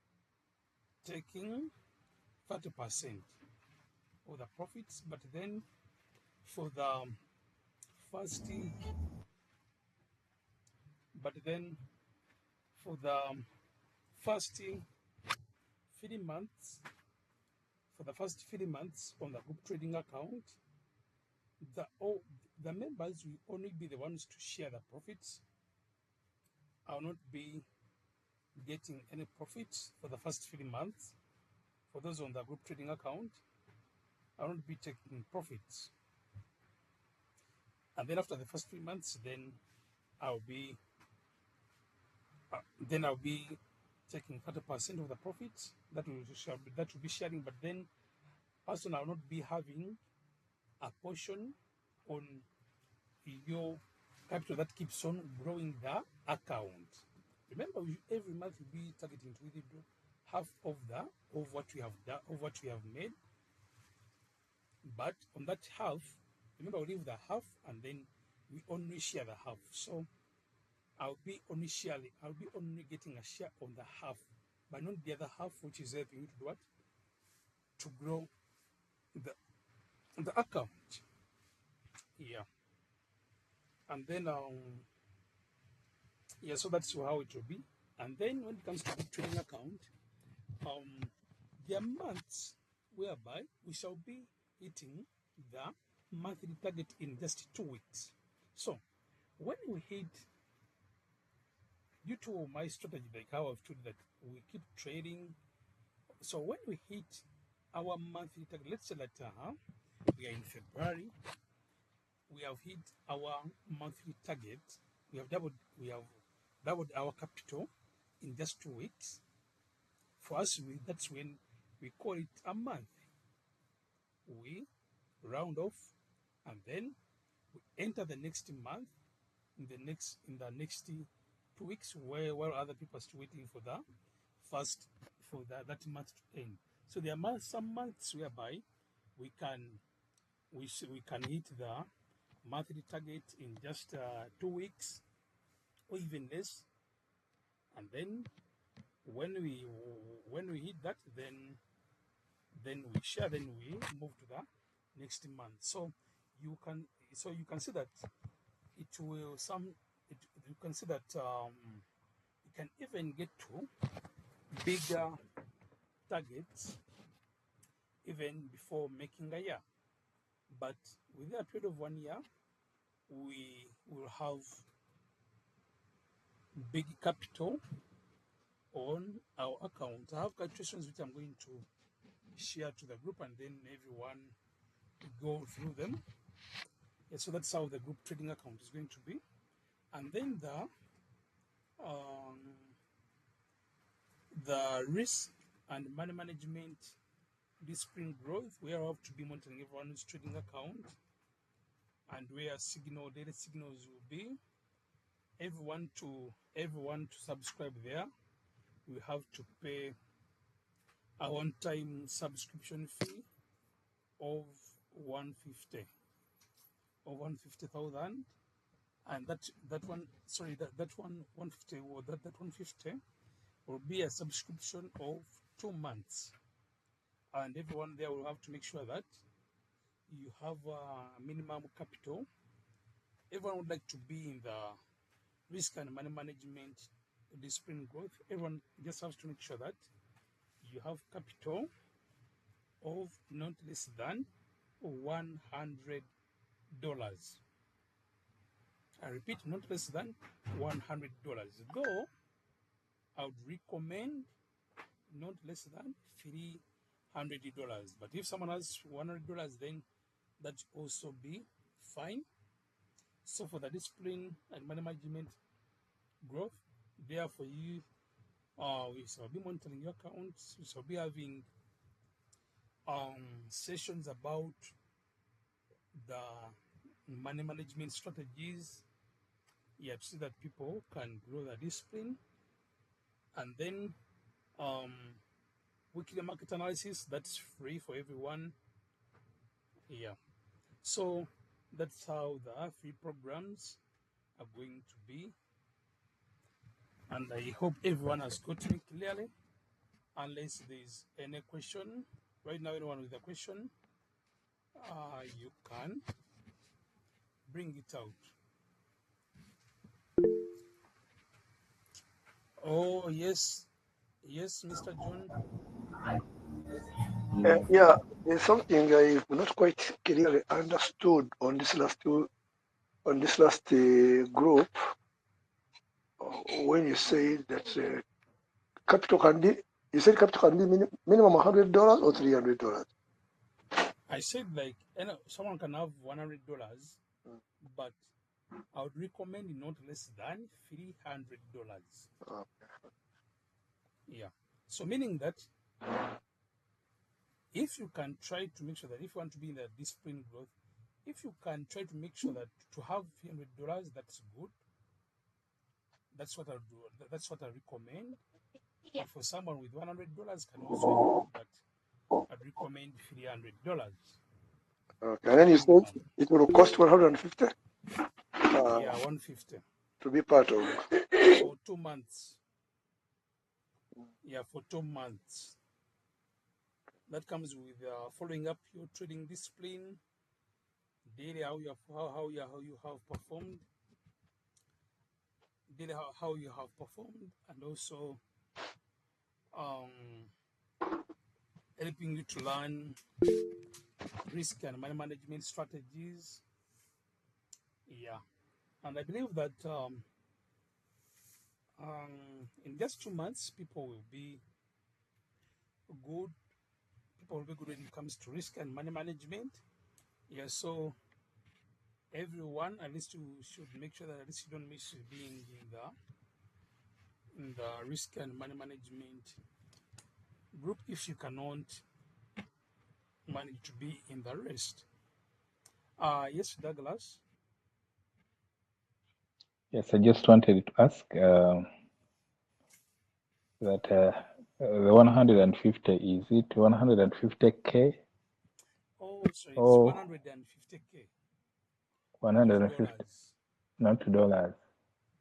taking 30% of the profits. But then for the first but then for the first 3 months on the group trading account, the members will only be the ones to share the profits. I will not be getting any profits for the first 3 months. For those on the group trading account, I will not be taking profits. And then after the first 3 months, then I'll be taking 30% of the profits that will be sharing. But then also I will not be having a portion on your capital that keeps on growing the account. Remember, every month we'll be targeting to withdraw half of what we have made. But on that half, remember, we leave the half and then we only share the half. So I'll be only getting a share on the half, but not the other half, which is helping you to do what? To grow the account. Yeah. And then Yeah, so that's how it will be. And then when it comes to the trading account, there are months whereby we shall be hitting the monthly target in just 2 weeks. So when we hit, due to my strategy, like how I've told you that we keep trading. So when we hit our monthly target, let's say that we are in February, we have hit our monthly target. We have doubled our capital in just 2 weeks. For us, that's when we call it a month. We round off, and then we enter the next month in the next 2 weeks, where while other people are still waiting for the first for that month to end. So there are some months whereby we can we can hit the monthly target in just 2 weeks or even less, and then when we when we hit that, then we share, then we move to the next month. You can you can see that it will some it, you can see that you can even get to bigger targets even before making a year. But within a period of 1 year, we will have big capital on our account. I have calculations which I'm going to share to the group, and then everyone go through them. Yeah, so that's how the group trading account is going to be. And then the risk and money management discipline growth, where I have to be monitoring everyone's trading account, and where daily signals will be. Everyone to subscribe there. We have to pay a one-time subscription fee of 150 or 150,000, and that one, sorry, that one 150, or that 150 will be a subscription of 2 months, and everyone there will have to make sure that you have a minimum capital. Everyone would like to be in the risk and money management discipline growth. Everyone just has to make sure that you have capital of not less than $100. I repeat, not less than $100. Though I would recommend not less than $300. But if someone has $100, then that also be fine. So for the discipline and money management growth, therefore you we shall be monitoring your accounts. We shall be having sessions about the money management strategies. Yeah, to see that people can grow their discipline. And then weekly market analysis, that's free for everyone. Yeah, so that's how the 3 programs are going to be, and I hope everyone has got me clearly. Unless there's any question right now, anyone with a question, you can bring it out. Oh yes, Mr. John. Yeah, there's something I've not quite clearly understood on this last group, when you say that capital can be, you said capital can be minimum $100 or $300. I said, like, someone can have $100, but I would recommend not less than $300. Yeah. So meaning that if you can try to make sure that if you want to be in the discipline growth, if you can try to make sure that to have $300, that's good. That's what I do. That's what I recommend. But for someone with $100 can also improve, but I'd recommend $300. Okay, and then you said it will cost 150. Yeah, 150 to be part of. for 2 months. Yeah, for 2 months. That comes with following up your trading discipline daily, how you have performed. daily how you have performed, and also um, helping you to learn risk and money management strategies. Yeah, and I believe that in just 2 months, people will be good. People will be good when it comes to risk and money management. Yeah, so everyone, at least you should make sure that at least you don't miss being in the risk and money management group if you cannot manage to be in the rest. Yes, Douglas. Yes, I just wanted to ask that the 150, is it 150K Oh, so it's or 150K, not 150, dollars. not dollars?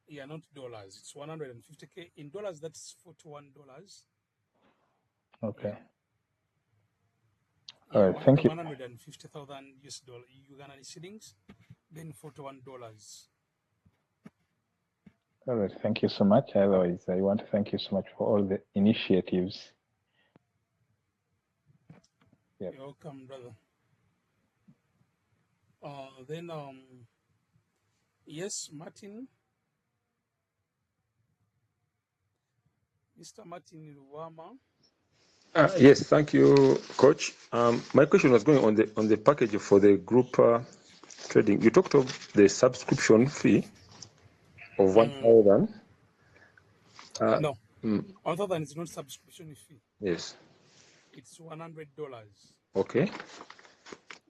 Yeah, not dollars. It's 150K. In dollars, that's $41. Okay. Yeah. All Yeah, right. Thank you. 150,000 US dollar Ugandan shillings, then $41. All right. Thank you so much. Otherwise, I want to thank you so much for all the initiatives. Yep. You're welcome, brother. Then yes, Martin, Mr. Martin Ruwama. Yes, thank you, Coach. My question was going on the package for the group trading. You talked of the subscription fee of 1,000. No, 1,000 is not subscription fee. Yes. It's $100. Okay.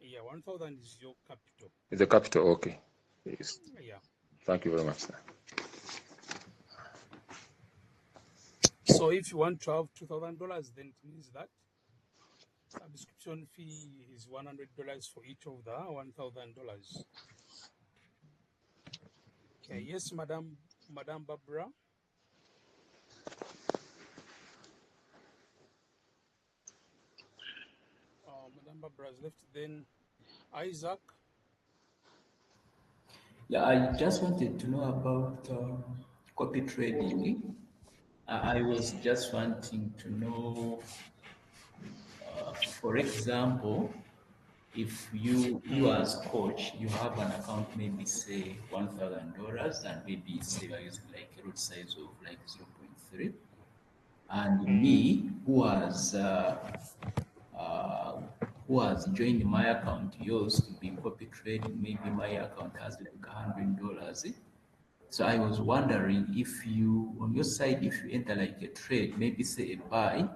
Yeah, 1,000 is your capital. The capital. Okay. Yes. Yeah. Thank you very much, sir. So if you want to have $2,000, then it means that subscription fee is $100 for each of the $1,000. Okay. Yes, Madam Barbara. Madam Barbara has left. Then Isaac. Yeah, I just wanted to know about copy trading. I was just wanting to know, for example, if you as coach, you have an account, maybe say $1,000, and maybe say you're using like a root size of like 0.3, and me who has joined my account, yours to be copy trading, maybe my account has like $100. So I was wondering if you, on your side, if you enter like a trade, maybe say a buy,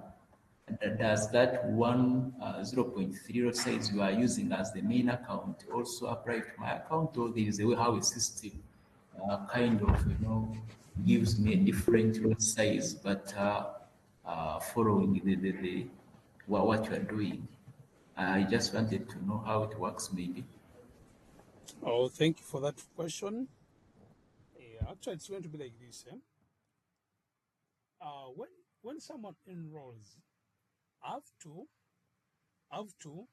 does that one 0.3 size you are using as the main account also apply to my account, or there is a way how a system kind of, gives me a different lot size, but following the what you are doing? I just wanted to know how it works, maybe. Oh, thank you for that question. Yeah, actually, it's going to be like this. When someone enrolls, have to have to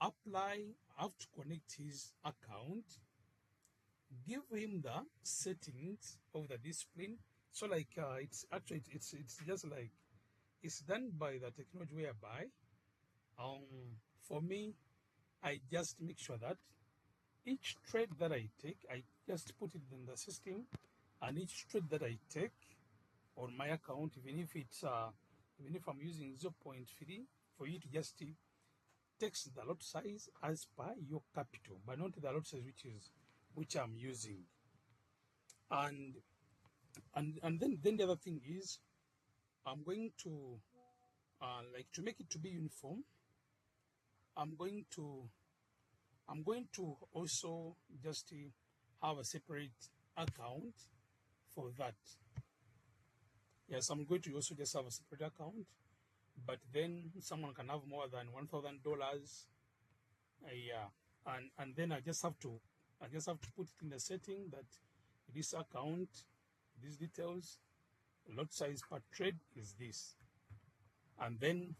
apply, have to connect his account, give him the settings of the discipline. So like it's actually it's just like it's done by the technology whereby um for me I just make sure that each trade that I take, I just put it in the system, and each trade that I take on my account, even if I'm using 0.3, for you to just text the lot size as per your capital, but not the lot size which I'm using. And then the other thing is I'm going to like to make it to be uniform. I'm going to also just have a separate account for that. Yes, I'm going to also just have a separate account, but then someone can have more than $1,000. Yeah, and then I just have to put it in the setting that this account, these details, lot size per trade is this, and then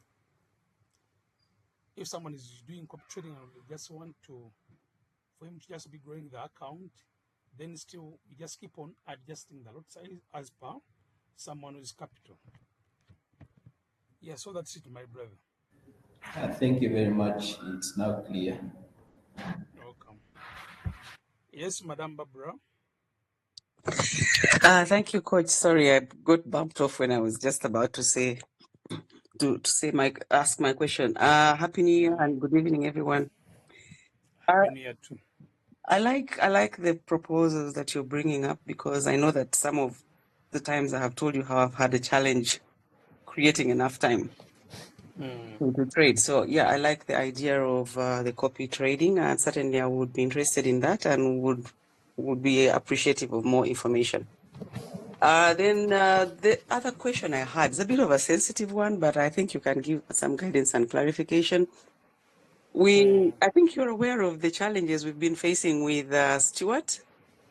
if someone is doing copy trading and they just want to for him to just be growing the account, then still you just keep on adjusting the lot size as per someone who's capital. Yeah, so that's it, my brother. Thank you very much. It's now clear. Welcome. Yes, Madam Barbara. Thank you, Coach. Sorry, I got bumped off when I was just about to ask my question. Happy New Year and good evening, everyone. Happy New Year too. I like the proposals that you're bringing up, because I know that some of the times I have told you how I've had a challenge creating enough time to trade. So yeah, I like the idea of the copy trading, and certainly I would be interested in that and would be appreciative of more information. Then the other question I had is a bit of a sensitive one, but I think you can give some guidance and clarification. I think you're aware of the challenges we've been facing with Stuart,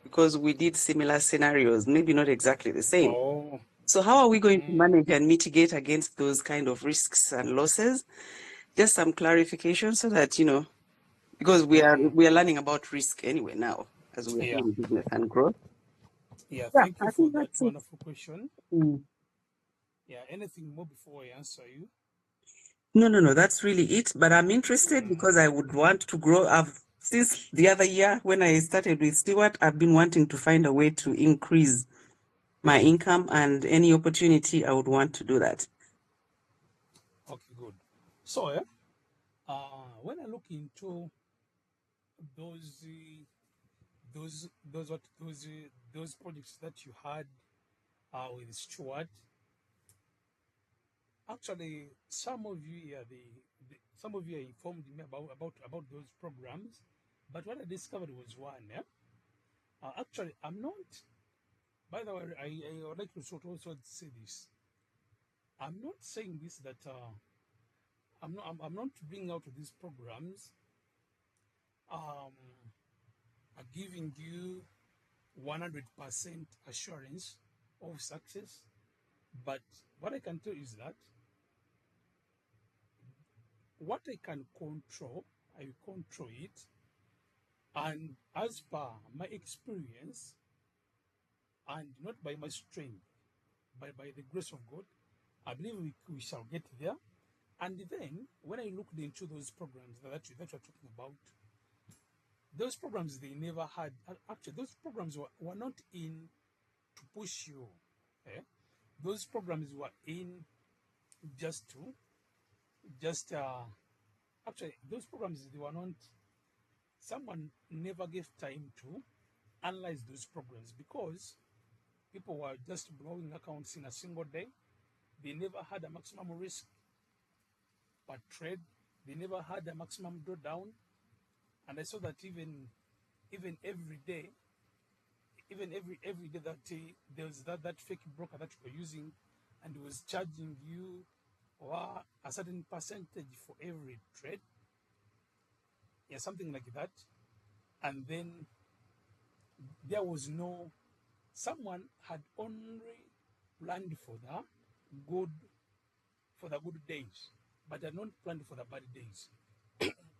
because we did similar scenarios, maybe not exactly the same. Oh. So how are we going to manage and mitigate against those kind of risks and losses? Just some clarification so that, because we are learning about risk anyway now as we're Yeah. doing business and growth. Yeah, Yeah, thank you I for think that that's it. wonderful question. Yeah, anything more before I answer you? No, that's really it. But I'm interested because I would want to grow. Since the other year when I started with Stewart, I've been wanting to find a way to increase my income, and any opportunity I would want to do that. Okay, good. So, when I look into those those projects that you had with Stuart, actually, some of you here, some of you informed me about those programs, but what I discovered was one. Yeah? Actually, I'm not. By the way, I would like to also say this. I'm not saying this that I'm not bringing out these programs are giving you 100% assurance of success. But what I can tell you is that what I can control, I will control it. And as per my experience, and not by my strength, but by the grace of God, I believe we shall get there. And then, when I looked into those programs that you're talking about, those programs, they never had, actually, those programs were not in to push you. Eh? Those programs were in just actually, those programs, they were not, someone never gave time to analyze those programs because people were just blowing accounts in a single day. They never had a maximum risk per trade. They never had a maximum drawdown. And I saw that even every day, even every day that there was that fake broker that you were using, and he was charging you or a certain percentage for every trade, yeah, something like that. And then there was no, someone had only planned for good the good days, but had not planned for the bad days.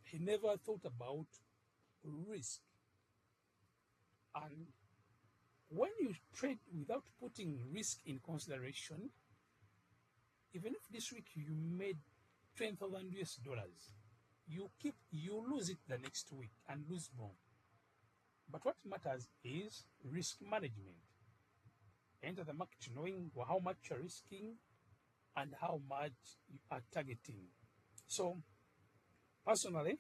He never thought about risk. And when you trade without putting risk in consideration, even if this week you made 20,000 US dollars, you lose it the next week and lose more. But what matters is risk management. Enter the market knowing how much you're risking and how much you are targeting. So personally,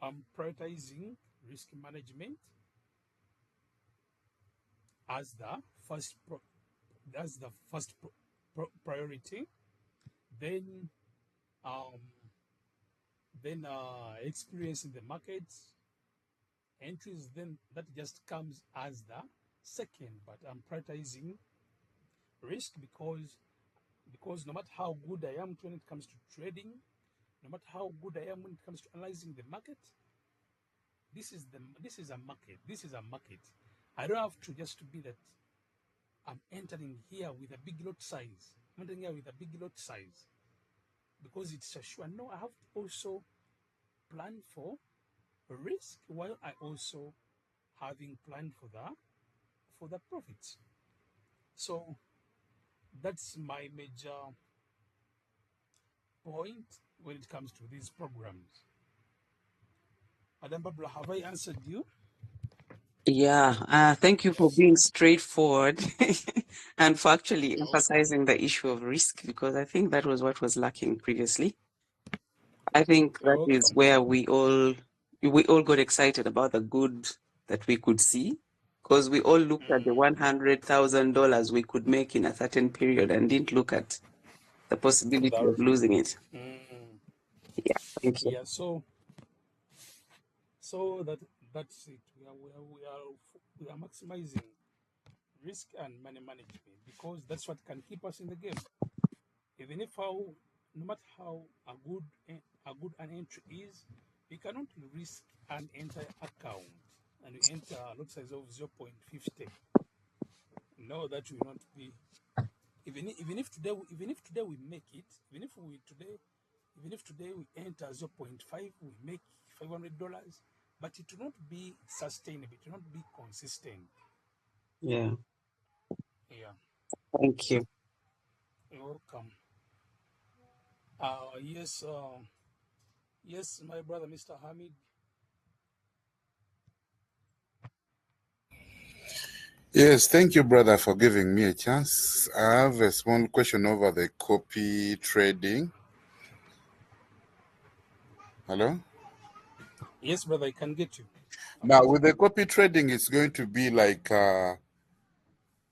I'm prioritizing risk management as the first priority. Then um, experience in the markets, entries. Then that just comes as the second. But I'm prioritizing risk because no matter how good I am when it comes to trading, no matter how good I am when it comes to analyzing the market, this is a market. This is a market. I don't have to just be that I'm entering here with a big lot size. I'm entering here with a big lot size because it's a sure. No, I have to also plan for risk while I also having planned for for that profit. So that's my major point when it comes to these programs. Madam Babla, have I answered you? Yeah, thank you for being straightforward and for actually emphasizing the issue of risk, because I think that was what was lacking previously. I think that You're is welcome. where we all got excited about the good that we could see, because we all looked at the $100,000 we could make in a certain period and didn't look at the possibility of losing it. Mm, Yeah, thank you. yeah, so that's it. We are maximizing risk and money management because that's what can keep us in the game. Even if no matter how a good an entry is, we cannot risk an entire account and we enter a lot size of 0.50. No, that will not be. Even if today we make it, even if today we enter 0.5, we make $500, but it will not be sustainable. It will not be consistent. Yeah, Yeah, thank you. you're welcome. Yes, yes, my brother, Mr. Hamid. Yes, thank you, brother, for giving me a chance. I have a small question over the copy trading. Hello? Yes, brother, I can get you. Now, with the copy trading, it's going to be like an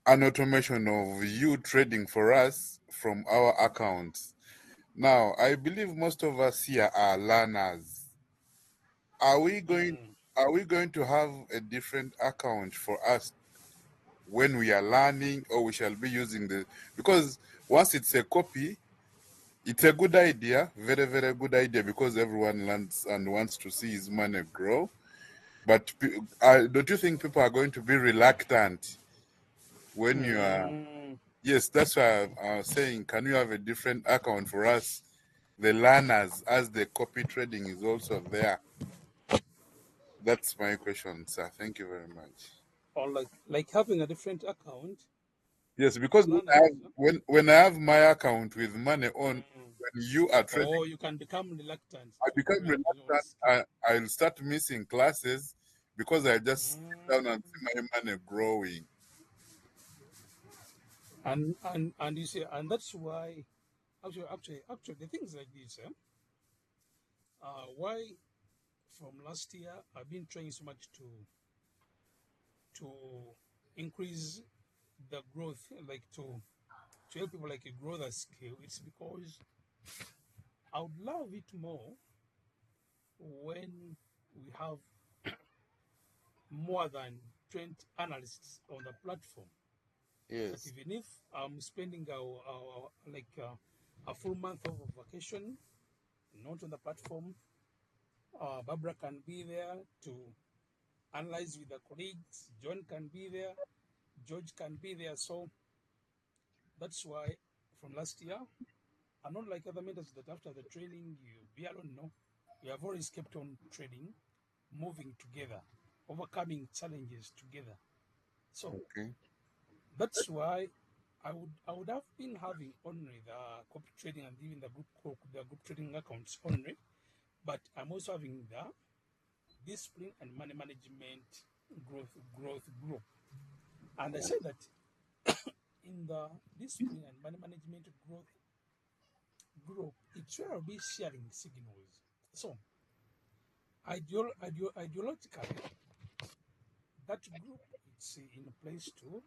automation of you trading for us from our accounts. Now, I believe most of us here are learners. Are we going to have a different account for us when we are learning, or we shall be using because once it's a copy, it's a good idea, very, very good idea, because everyone learns and wants to see his money grow. But don't you think people are going to be reluctant when you are? Yes, that's why I was saying, can you have a different account for us, the learners, as the copy trading is also there? That's my question, sir. Thank you very much. Or like having a different account. Yes, because Learners, when I have my account with money on, when you are trading, or you can become reluctant I to become have your own reluctant. I'll start missing classes because I just sit down and see my money growing. and you see, and that's why actually the things like this, why from last year I've been trying so much to increase the growth, like to help people like grow the skill. It's because I would love it more when we have more than 20 analysts on the platform. That Yes. even if I'm spending a full month of vacation not on the platform, Barbara can be there to analyze with the colleagues. John can be there. George can be there. So that's why from last year, and not like other mentors that after the training you be alone. No, we have always kept on trading, moving together, overcoming challenges together. So Okay. that's why I would have been having only the copy trading and even the group trading accounts only, but I'm also having the discipline and money management growth group. And I say that in the discipline and money management growth group, it's where I'll be sharing signals. So ideologically, that group it's in a place to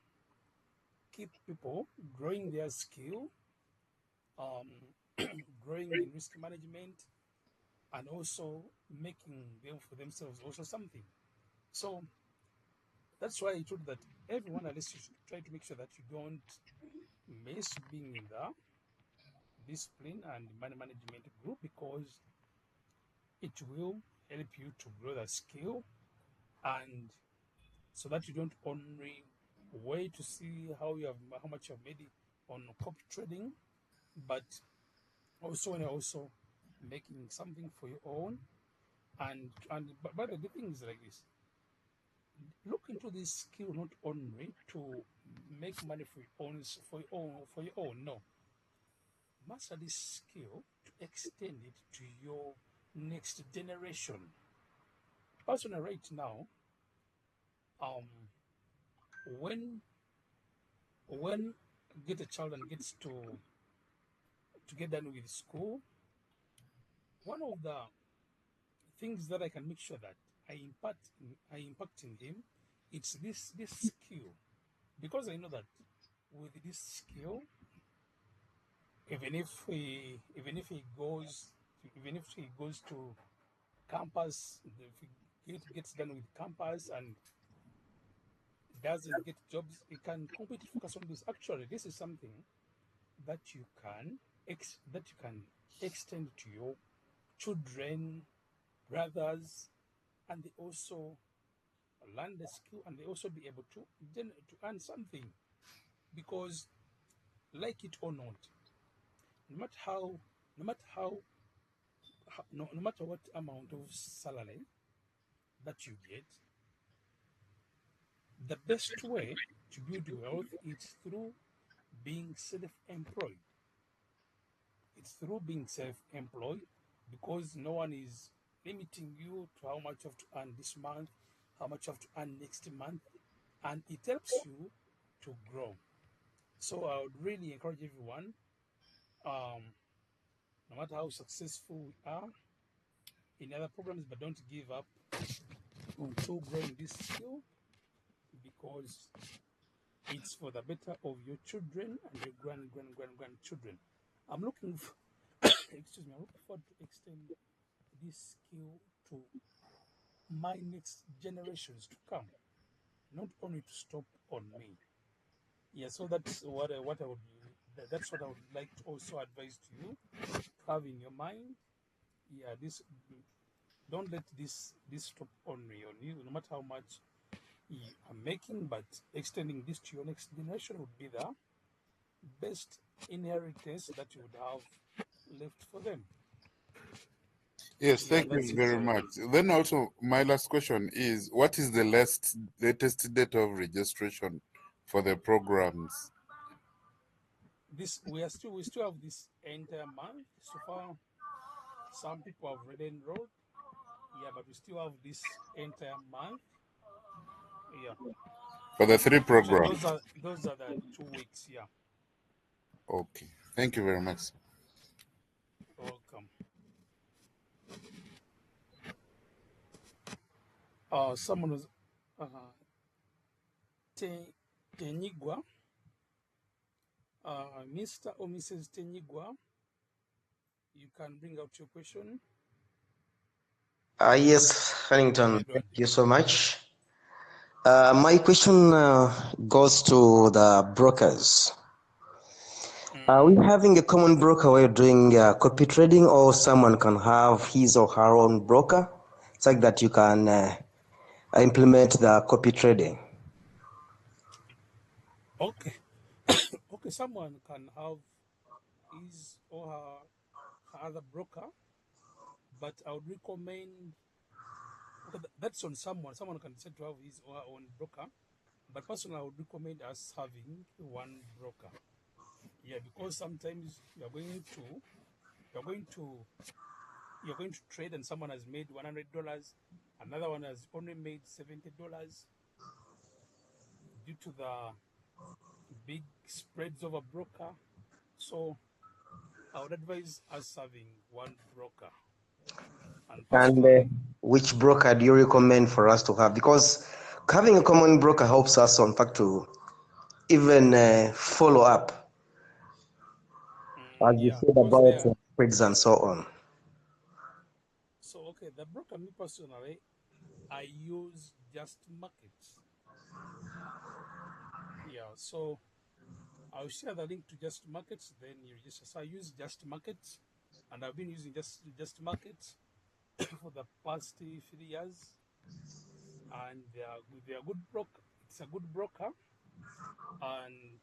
keep people growing their skill, um, growing in risk management, and also making them for themselves also something. So that's why I told that everyone, at least you should try to make sure that you don't miss being in the discipline and money management group because it will help you to grow the skill and so that you don't only wait to see how much you've made on copy trading, but also when you're also making something for your own. And but the good thing is like this: look into this skill not only to make money for your own. No, master this skill to extend it to your next generation. Personally, right now, when get a child and gets to get done with school, one of the things that I can make sure that I impact in him, it's this skill, because I know that with this skill, even if he goes to campus, if he gets done with campus and doesn't get jobs, he can completely focus on this. Actually, this is something that you can extend to your children, brothers, and they also learn the skill and they also be able to earn something, because like it or not, no matter how no matter no matter what amount of salary that you get, the best way to build wealth is through being self-employed. It's through being self-employed, because no one is limiting you to how much you have to earn this month, how much you have to earn next month, and it helps you to grow. So I would really encourage everyone, um, no matter how successful we are in other programs, but don't give up until growing this skill, because it's for the better of your children and your grandchildren. I'm looking for, excuse me, I'm looking forward to extend this skill to my next generations to come, not only to stop on me. Yeah, so that's what I would that's what I would like to also advise to you to have in your mind. Yeah, this, don't let this stop on you, no matter how much you are making, but extending this to your next generation would be the best inheritance that you would have left for them. Yes, Yeah, thank that's you it. very much. Then also, my last question is, what is the latest date of registration for the programs? This we still have this entire month so far. Some people have already enrolled. Yeah, but we still have this entire month. Yeah. For the 3 Actually, programs? those are the 2 weeks. Yeah. Okay. Thank you very much. Welcome. Someone was Tenigua, Mr. or Mrs. Tenigua. You can bring out your question. Yes, Huntington, Edward. thank you so much. My question goes to the brokers. Are we having a common broker while doing copy trading, or someone can have his or her own broker, such that you can implement the copy trading? Okay. Okay, someone can have his or her other broker, but I would recommend, okay, that's on someone. Someone can decide to have his or her own broker, but personally, I would recommend us having one broker. Yeah, because sometimes you're going to you're going to trade and someone has made $100, another one has only made $70 due to the big spreads of a broker. So I would advise us having one broker. And And personally, which broker do you recommend for us to have? Because having a common broker helps us, in fact, to even follow up, as you yeah, said because about there. spreads and so on. So okay, the broker, me personally, I use Just Markets. Yeah, so I'll share the link to Just Markets. Then you register. So I use Just Markets, and I've been using Just Markets for the past 3 years, and they are good broker. It's a good broker, and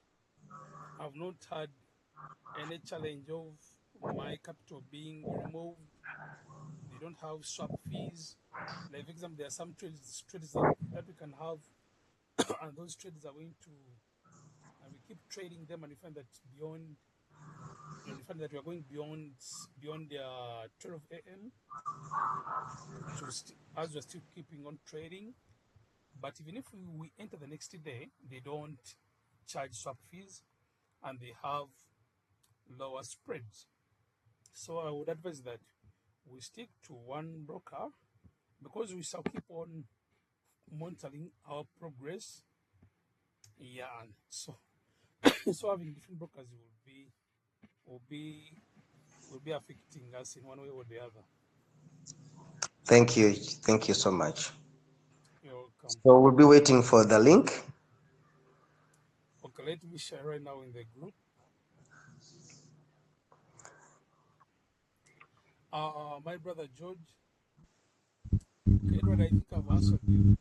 I've not had any challenge of my capital being removed. The don't have swap fees. Like, for example, there are some trades that we can have, and those trades are going to, and we keep trading them, and we find that beyond, we find that we are going beyond the 12 a.m. As we're still keeping on trading. But even if we enter the next day, they don't charge swap fees, and they have lower spreads. So I would advise that we stick to one broker, because we shall keep on monitoring our progress. Yeah, and so so having different brokers will be affecting us in one way or the other. Thank you. Thank you so much. You're welcome. So we'll be waiting for the link. Okay, let me share right now in the group. My brother George. Okay, Edward, I think I've answered you.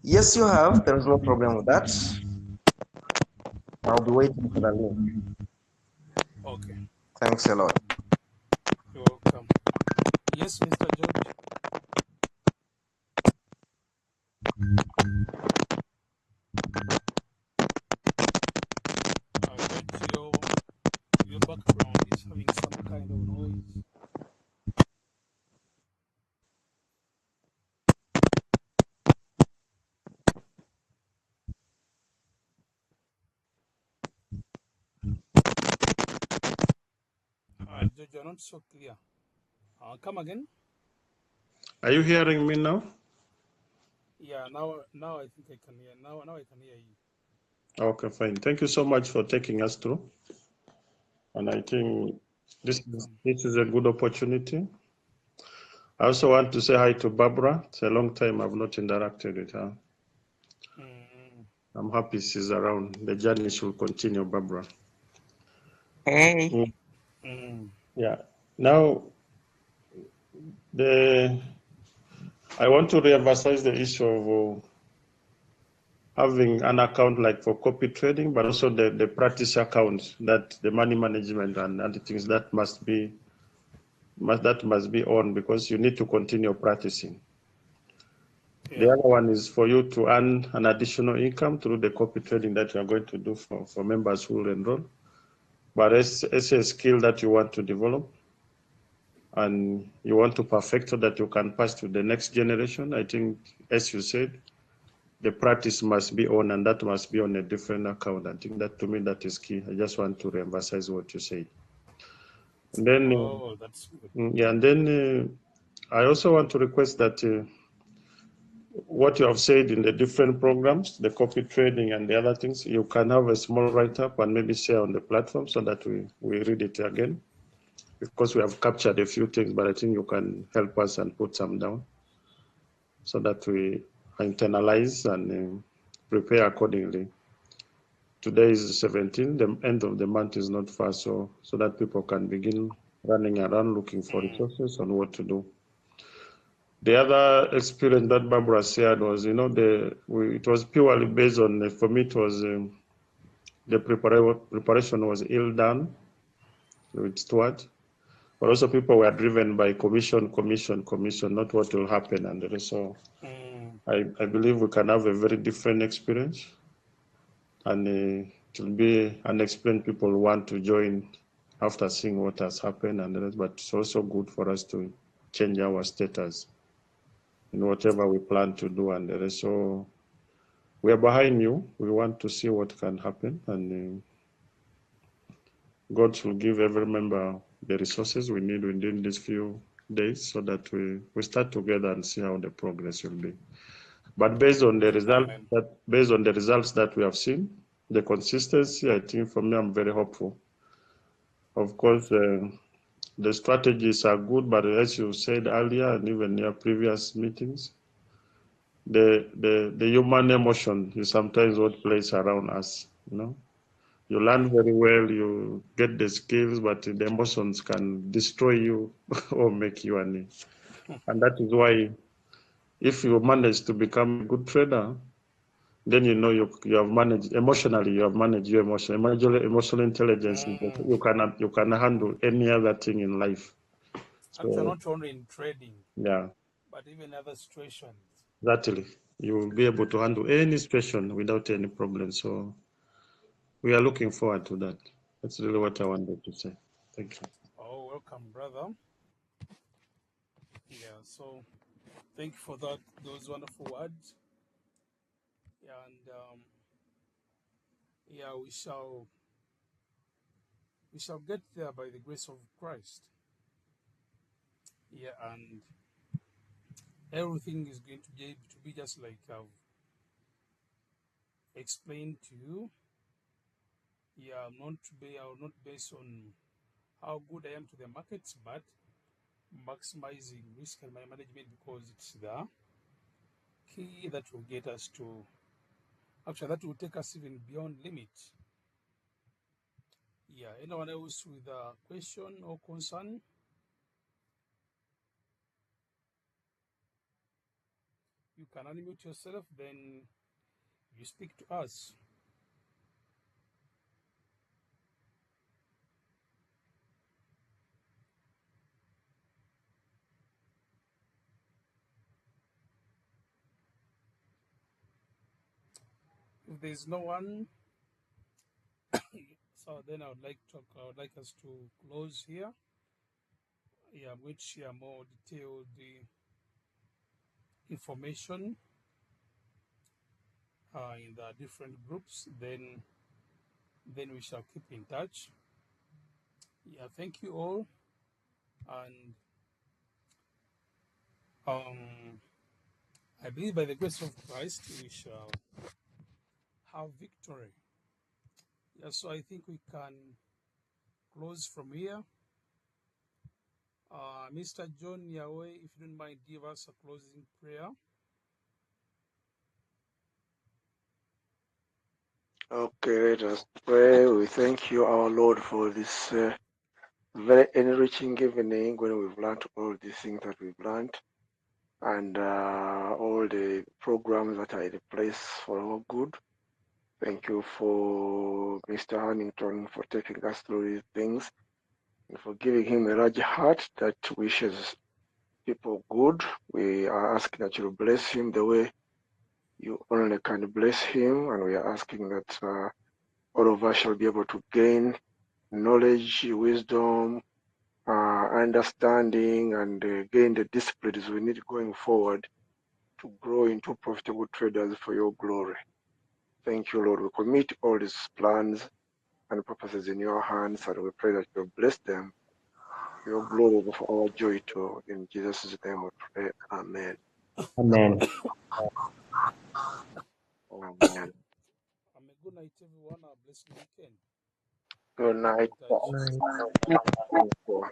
Yes, you have. There is no problem with that. I'll be waiting for the link. Okay. Thanks a lot. You're welcome. Yes, Mr. George. George, your background is having some kind of noise. George, you're not so clear. Come again. Are you hearing me now? Yeah, now I think I can hear. Now I can hear you. Okay, fine. Thank you so much for taking us through. And I think this is a good opportunity. I also want to say hi to Barbara. It's a long time I've not interacted with her. I'm happy she's around. The journey should continue, Barbara. Hey. Yeah. Now, I want to reemphasize the issue of having an account like for copy trading, but also the practice account, that the money management and other things that must be on, because you need to continue practicing. Yeah. The other one is for you to earn an additional income through the copy trading that you are going to do for members who will enroll. But it's a skill that you want to develop and you want to perfect so that you can pass to the next generation. I think, as you said, the practice must be on, and that must be on a different account. I think that, to me, that is key. I just want to reemphasize what you said. And then, that's good. Yeah, and then I also want to request that what you have said in the different programs, the copy trading and the other things, you can have a small write-up and maybe share on the platform so that we read it again. Because we have captured a few things, but I think you can help us and put some down so that we internalize and prepare accordingly. Today is 17, the end of the month is not far, so that people can begin running around looking for resources on what to do. The other experience that Barbara shared was, it was purely based on, for me, it was the preparation was ill done with Stuart, but also people were driven by commission, not what will happen. And so I believe we can have a very different experience, and it will be unexplained. People want to join after seeing what has happened, and the rest, but it's also good for us to change our status in whatever we plan to do, and the rest. So we are behind you. We want to see what can happen, and God will give every member the resources we need within these few days so that we start together and see how the progress will be. But based on the results that we have seen, the consistency, I think for me, I'm very hopeful. Of course, the strategies are good, but as you said earlier, and even in your previous meetings, the human emotion is sometimes what plays around us. You learn very well, you get the skills, but the emotions can destroy you or make you an. And that is why, if you manage to become a good trader, then you have managed emotionally. You have managed your emotional intelligence. You can handle any other thing in life. Actually, So not only in trading, yeah, but even other situations. Exactly. You will be able to handle any situation without any problem. So we are looking forward to that. That's really what I wanted to say. Thank you. Oh, welcome, brother. Yeah, so thank you for those wonderful words. Yeah, and yeah, we shall get there by the grace of Christ. Yeah, and everything is going to be just like I've explained to you. Yeah, I will not base on how good I am to the markets, but maximizing risk and my management, because it's the key that will get us to, actually, that will take us even beyond limit. Yeah, anyone else with a question or concern? You can unmute yourself, then you speak to us. If there's no one, so then I would like us to close here. Yeah, I'm going to share more detailed information in the different groups. Then we shall keep in touch. Yeah, thank you all, and I believe by the grace of Christ we shall have victory. Yeah, so I think we can close from here. Mr. John Yahweh, if you don't mind, give us a closing prayer. Okay, let us pray. We thank you, our Lord, for this very enriching evening when we've learned all these things that we've learned, and all the programs that are in place for our good. Thank you for Mr. Huntington for taking us through these things and for giving him a large heart that wishes people good. We are asking that you bless him the way you only can bless him, and we are asking that all of us shall be able to gain knowledge, wisdom, understanding, and gain the disciplines we need going forward to grow into profitable traders for your glory. Thank you, Lord. We commit all these plans and purposes in your hands, and we pray that you bless them for your glory and for our joy too. In Jesus' name we pray. Amen. Amen. Amen. Good night, everyone. A blessed weekend. Good Keep night. in touch. Night. Thank you.